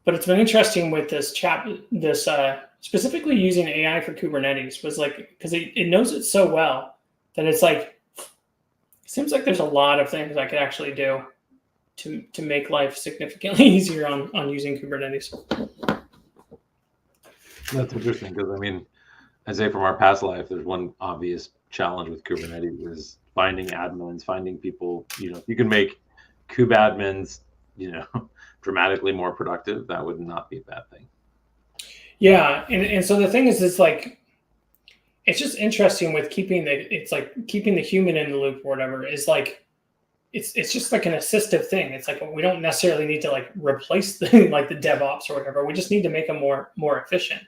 But it's been interesting with this specifically using AI for Kubernetes was like, because it knows it so well that it's like, it seems like there's a lot of things I could actually do to make life significantly easier on using Kubernetes. That's interesting, because I mean, I say from our past life, there's one obvious challenge with Kubernetes is finding admins, finding people. If you can make kube admins, dramatically more productive, that would not be a bad thing. Yeah, and so the thing is, it's like, it's just interesting with keeping the human in the loop or whatever. Is like, it's just like an assistive thing. It's like we don't necessarily need to like replace the DevOps or whatever. We just need to make them more efficient.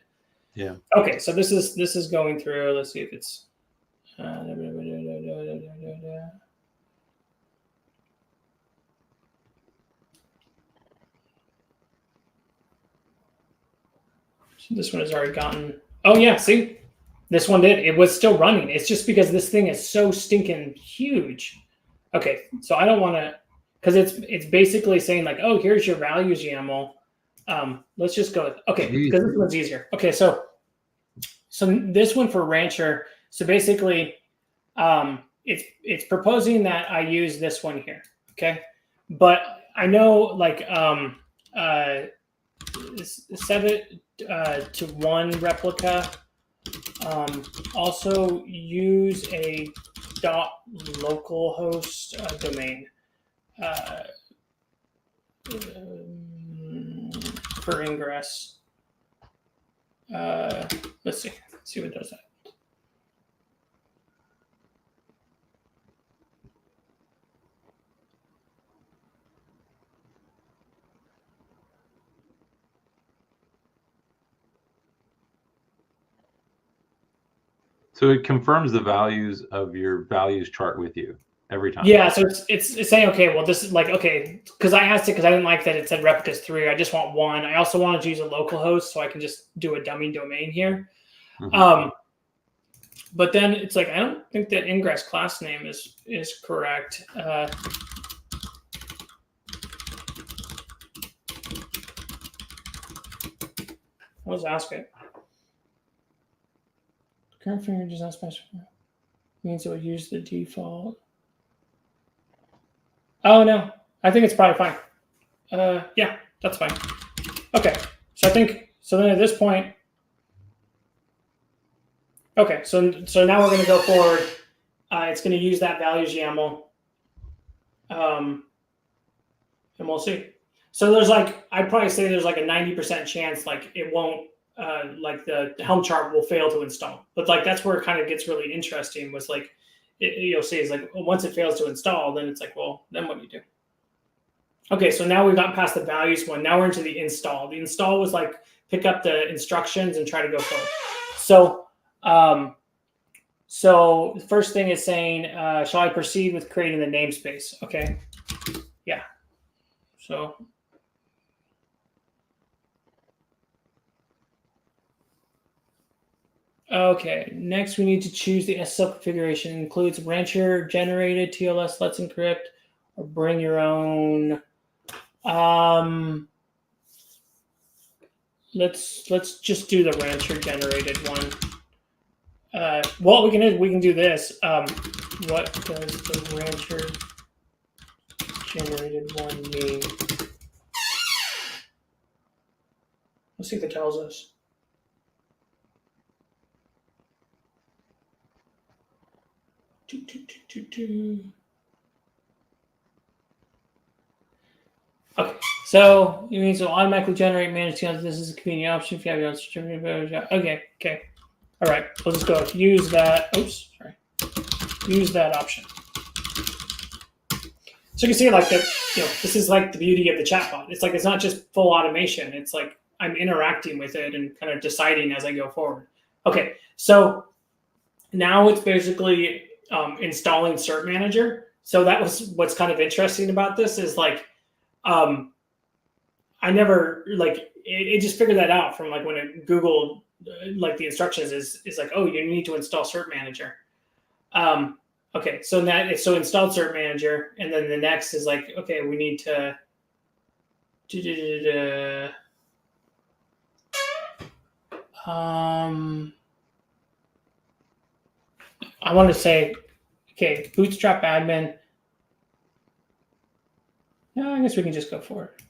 Yeah. Okay, so this is going through. Let's see if it's. This one has already gotten. Oh yeah, see, this one did. It was still running. It's just because this thing is so stinking huge. Okay, so I don't want to, because it's basically saying like, oh, here's your values YAML. Let's just go with, okay, because this one's easier. Okay, so this one for Rancher. So basically, it's proposing that I use this one here. Okay, but I know like 7-to-1 replica. Also use a .localhost domain for ingress. Let's see what does that. So it confirms the values of your values chart with you every time. Yeah, so it's saying, okay, well, this is like, okay, because I asked it because I didn't like that it said replicas 3. I just want 1. I also wanted to use a local host, so I can just do a dummy domain here. Mm-hmm. But then it's like, I don't think that ingress class name is correct. Let's ask it. Current finger does not specify. Means it would use the default. Oh no, I think it's probably fine. Yeah, that's fine. Okay, so I think then at this point. Okay, so now we're going to go forward. It's going to use that values YAML, and we'll see. So there's like, I'd probably say there's like a 90% chance like it won't. Like the Helm chart will fail to install, but like that's where it kind of gets really interesting. Was like you'll see is like, once it fails to install, then it's like, well, then what do you do? Okay, so now we've gotten past the values one. Now we're into the install. The install was like pick up the instructions and try to go forward. So the first thing is saying, shall I proceed with creating the namespace? Okay, yeah. So. Okay, next we need to choose the SSL configuration. It includes Rancher generated TLS Let's Encrypt, or bring your own. Let's just do the Rancher generated one. What we can do this. What does the Rancher generated one mean? Let's see if it tells us. Okay, so it means it'll automatically generate managed TLS. This is a convenient option if you have your own certificate. Okay. All right, we'll just go use that. Oops, sorry. Use that option. So you can see like that, this is like the beauty of the chatbot. It's like, it's not just full automation. It's like I'm interacting with it and kind of deciding as I go forward. Okay, so now it's basically installing Cert Manager. So that was what's kind of interesting about this is like, I never like it just figured that out from like when it Googled like the instructions is like, oh, you need to install Cert Manager. Okay, so installed Cert Manager, and then the next is like, okay, we need to I want to say, okay, Bootstrap admin. No, I guess we can just go for it.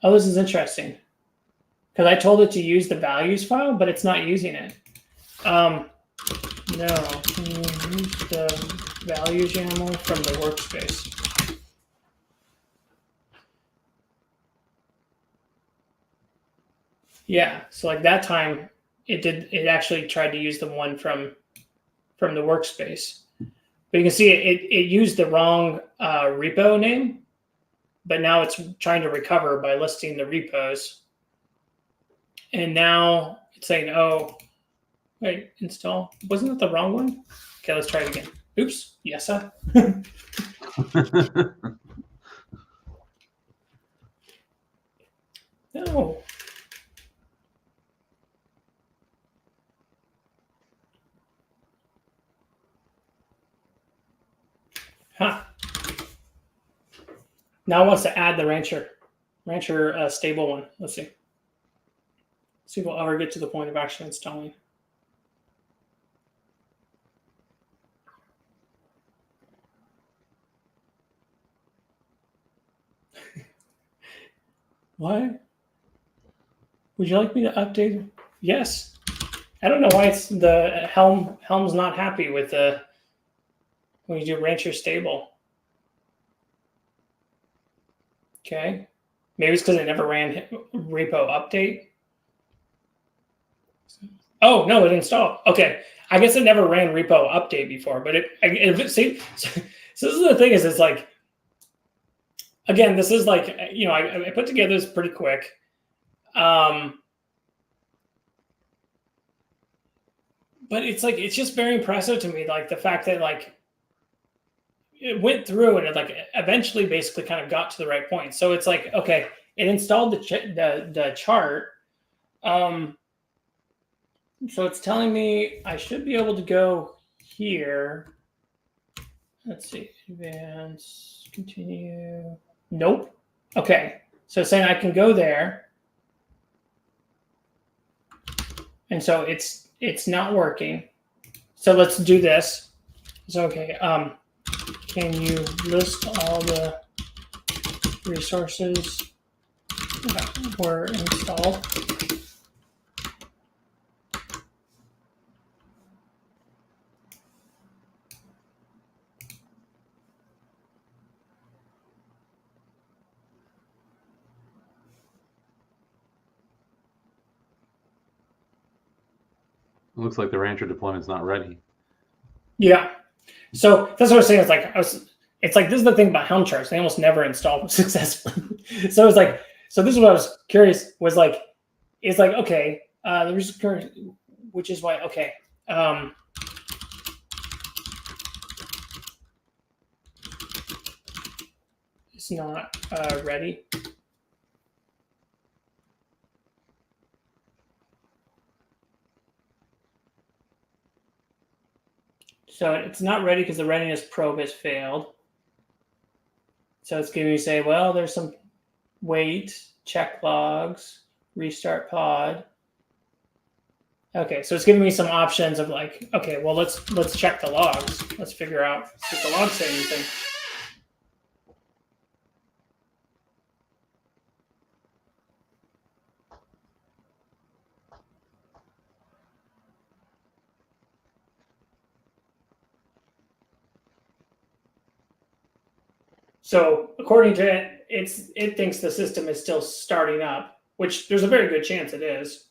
Oh, this is interesting because I told it to use the values file, but it's not using it. No, can you use the values YAML from the workspace? Yeah, so like that time it actually tried to use the one from the workspace. But you can see it used the wrong repo name, but now it's trying to recover by listing the repos. And now it's saying, oh, wait, install. Wasn't that the wrong one? Okay, let's try it again. Oops, yes, sir. No. Huh. Now it wants to add the Rancher stable one. Let's see. See if we'll ever get to the point of actually installing. What? Would you like me to update? Yes. I don't know why it's the Helm's not happy with the when you do Rancher stable. Okay. Maybe it's because it never ran repo update. Oh, no, it installed. Okay. I guess it never ran repo update before, but see, so this is the thing is it's like, again, this is like, I put together this pretty quick. But it's like, it's just very impressive to me, like the fact that like it went through and it like eventually basically kind of got to the right point. So it's like, okay, it installed the chart. So it's telling me I should be able to go here. Let's see, advance, continue. Nope. Okay, so it's saying I can go there. And so it's not working. So let's do this. So, okay, can you list all the resources that were installed? It looks like the Rancher deployment's not ready. Yeah. So that's what I was saying. It's like it's like this is the thing about Helm charts. They almost never install successfully. So it's like, so this is what I was curious was like, it's like, okay, which is why, okay. It's not ready. So it's not ready because the readiness probe has failed. So it's going to say, well, there's some wait, check logs, restart pod. Okay, so it's giving me some options of like, okay, well, let's check the logs. Let's figure out if the logs say anything. So according to it, it thinks the system is still starting up, which there's a very good chance it is.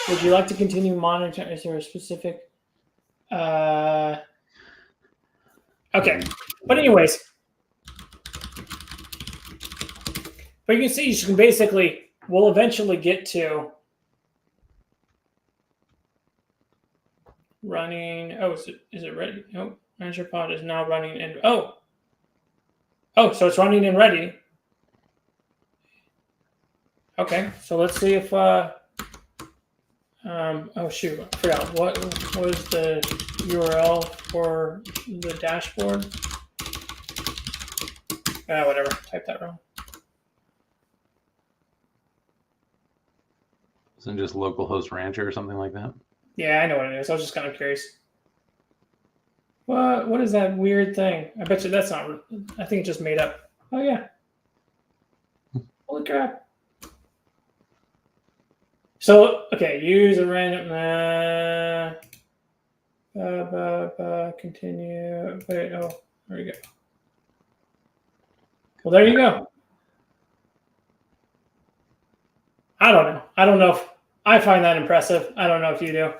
Would you like to continue monitoring? Is there a specific Okay, but anyways, but you can see you can basically, we'll eventually get to running. Oh, is it ready? Oh, manager pod is now running and oh, so it's running and ready. Okay, so let's see if oh shoot, I forgot what was the URL for the dashboard. Whatever, type that wrong. Isn't it just localhost rancher or something like that? Yeah, I know what it is. I was just kind of curious. What is that weird thing? I bet you that's not. I think it just made up. Oh yeah. Holy crap. So okay, use a random. Continue. Wait. Oh, there you go. Well, there you go. I don't know. I don't know if I find that impressive. I don't know if you do,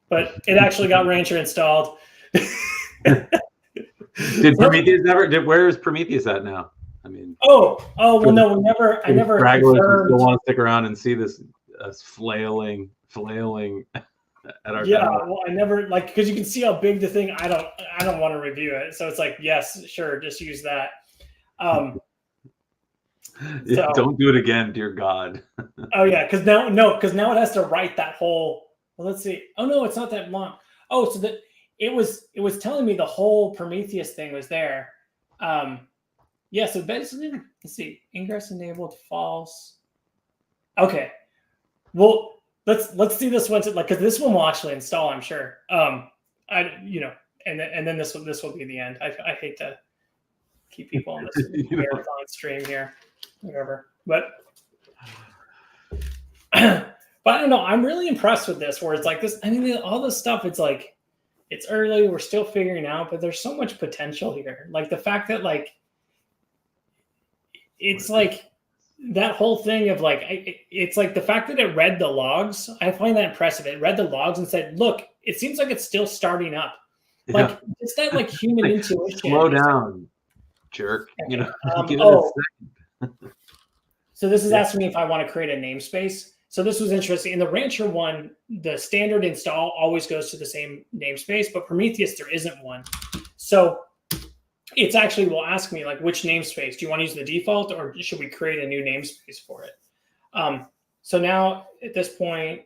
but it actually got Rancher installed. Did Prometheus where is Prometheus at now? I mean, well, no, I never stragglers still want to stick around and see this flailing at our demo. Well, I never because you can see how big the thing. I don't want to review it, so it's like yes, sure, just use that. Yeah, don't do it again, dear God. Oh yeah, because now it has to write that whole. Well, let's see. Oh no, it's not that long. Oh, so that it was telling me the whole Prometheus thing was there. Yeah, so basically, let's see. Ingress enabled false. Okay. Well, let's see this one because this one will actually install, I'm sure. And then this will be the end. I hate to keep people on this marathon stream here, whatever. But I don't know. I'm really impressed with this. Where it's like this. I mean, all this stuff. It's like it's early. We're still figuring out, but there's so much potential here. Like the fact that it's like that whole thing of it's like the fact that it read the logs. I find that impressive. It read the logs and said, "Look, it seems like it's still starting up." Like it's that human intuition. Slow down, jerk. Okay. Give it a second. So this is asking me if I want to create a namespace. So this was interesting. In the Rancher one, the standard install always goes to the same namespace, but Prometheus, there isn't one. So it's actually will ask me which namespace. Do you want to use the default or should we create a new namespace for it? So now at this point,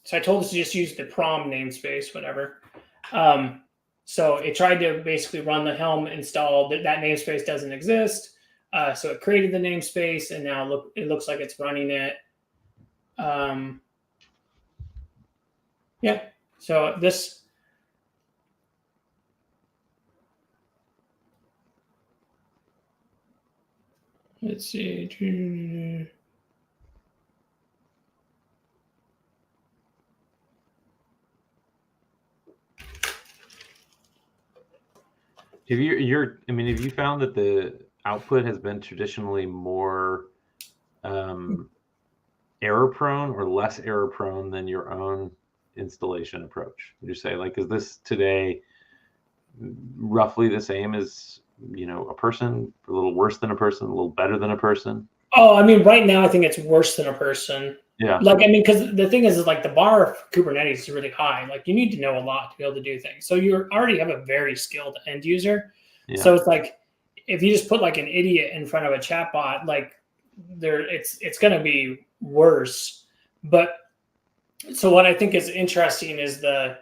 so I told it to just use the prom namespace, whatever. So it tried to basically run the Helm install. That namespace doesn't exist. So it created the namespace, and now it looks like it's running it. Yeah. So this. Let's see. Have you found that the output has been traditionally more error prone or less error prone than your own installation approach? Would you say is this today roughly the same as a person, a little worse than a person, a little better than a person? Oh, I mean, right now I think it's worse than a person. Yeah. Because the thing is the bar of Kubernetes is really high. You need to know a lot to be able to do things. So you already have a very skilled end user. Yeah. So it's if you just put an idiot in front of a chatbot, it's going to be worse. But so what I think is interesting is the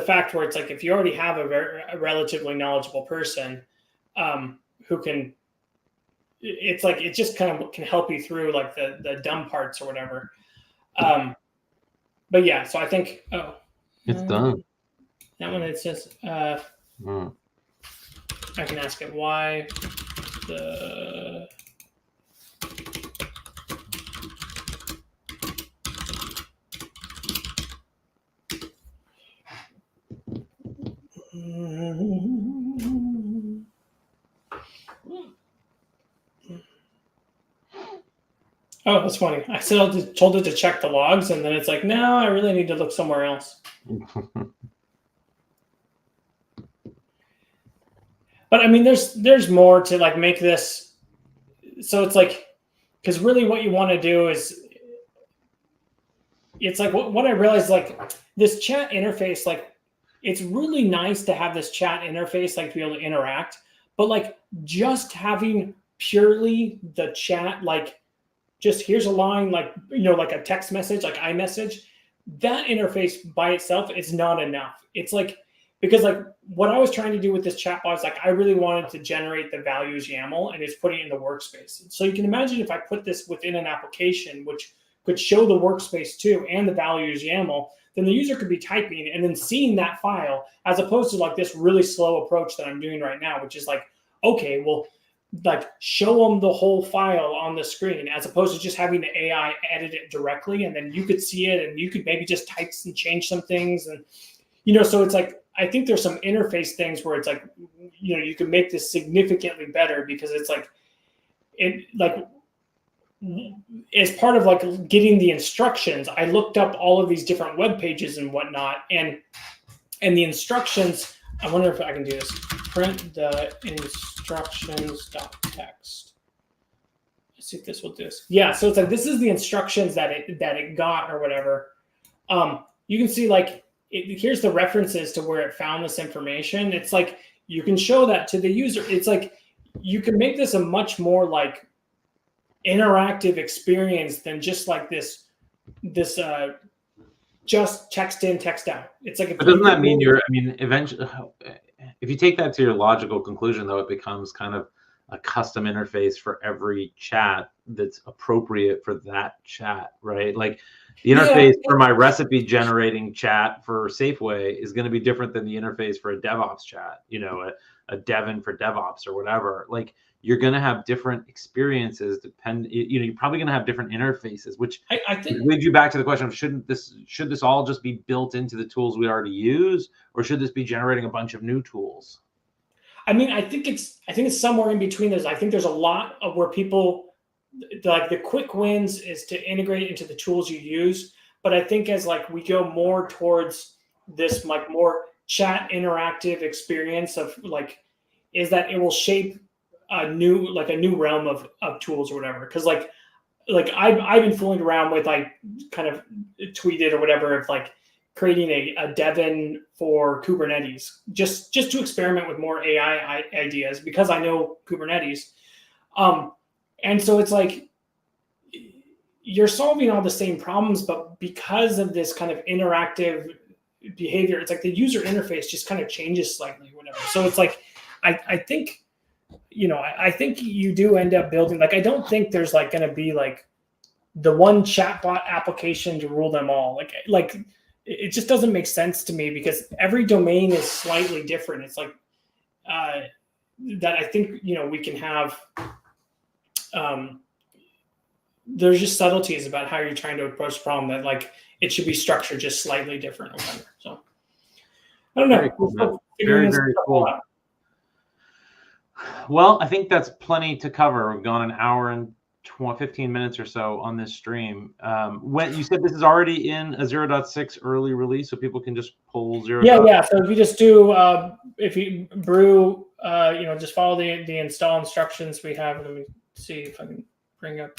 fact where it's if you already have a relatively knowledgeable person who can. It's it just kind of can help you through the dumb parts or whatever. But yeah, so I think it's done. That one it says I can ask it why the Oh, that's funny. I told it to check the logs, and then it's like, no, I really need to look somewhere else. But I mean, there's more to like make this. So it's like, because really what you want to do is, it's like what I realized, like this chat interface, like it's really nice to have this chat interface, like to be able to interact, but like just having purely the chat, like just here's a line, like, like a text message, like iMessage, that interface by itself is not enough. It's like, because like what I was trying to do with this chatbot is like, I really wanted to generate the values YAML and it's putting it in the workspace. So you can imagine if I put this within an application, which could show the workspace too, and the values YAML, then the user could be typing and then seeing that file, as opposed to like this really slow approach that I'm doing right now, which is like, okay, well, like show them the whole file on the screen, as opposed to just having the AI edit it directly, and then you could see it and you could maybe just type and change some things. And so it's like, I think there's some interface things where it's like, you can make this significantly better, because it's like, it like, as part of like getting the instructions, I looked up all of these different web pages and whatnot, and the instructions, I wonder if I can do this. Print the instructions.text. Let's see if this will do this. Yeah, so it's like, this is the instructions that it got or whatever. You can see like, here's the references to where it found this information. It's like, you can show that to the user. It's like, you can make this a much more like interactive experience than just like this just text in, text out. It's like, but doesn't that mean eventually, if you take that to your logical conclusion, though, it becomes kind of a custom interface for every chat that's appropriate for that chat, right? Like the interface for my recipe generating chat for Safeway is going to be different than the interface for a DevOps chat, a Devin for DevOps or whatever. Like, you're going to have different experiences. You're probably going to have different interfaces, which I think leads you back to the question of should this all just be built into the tools we already use, or should this be generating a bunch of new tools? I mean, I think it's somewhere in between those. I think there's a lot of where people, like the quick wins is to integrate into the tools you use. But I think as like we go more towards this like more chat interactive experience of like, is that it will shape a new realm of tools or whatever. Because like I've been fooling around with, like, kind of tweeted or whatever, of like creating a Devin for Kubernetes, just to experiment with more AI ideas, because I know Kubernetes. And so it's like, you're solving all the same problems, but because of this kind of interactive behavior, it's like the user interface just kind of changes slightly, whatever. So it's like, I think, I think you do end up building, like, I don't think there's like going to be like the one chatbot application to rule them all. Like it just doesn't make sense to me, because every domain is slightly different. It's like that I think, we can have, there's just subtleties about how you're trying to approach the problem, that like it should be structured just slightly different or whatever. So I don't know. Very cool. Very cool. Well, I think that's plenty to cover. We've gone an hour and 15 minutes or so on this stream. When you said this is already in a 0.6 early release, so people can just pull 0. Yeah. So if you just do, if you brew, just follow the install instructions we have. Let me see if I can bring up.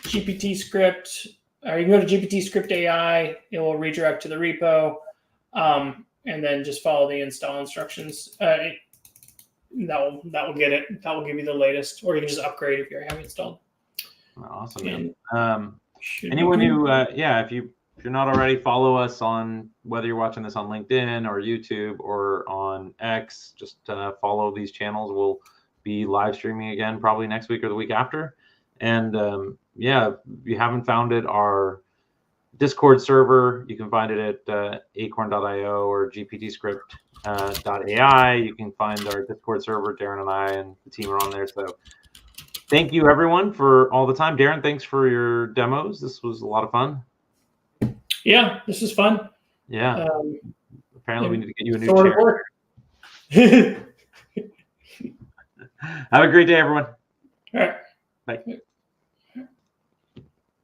GPTScript. You can go to GPTScript AI. It will redirect to the repo. And then just follow the install instructions. That will get it. That will give you the latest, or you can just upgrade if you already have it installed. Awesome. Anyone who, if you're not already, follow us on, whether you're watching this on LinkedIn or YouTube or on X. Just follow these channels. We'll be live streaming again probably next week or the week after. And if you haven't found it, our Discord server, you can find it at acorn.io or gptscript.ai. You can find our Discord server. Darren and I and the team are on there. So thank you, everyone, for all the time. Darren, thanks for your demos. This was a lot of fun. Yeah, this is fun. Yeah. Apparently, we need to get you a new chair. Have a great day, everyone. All right. Bye.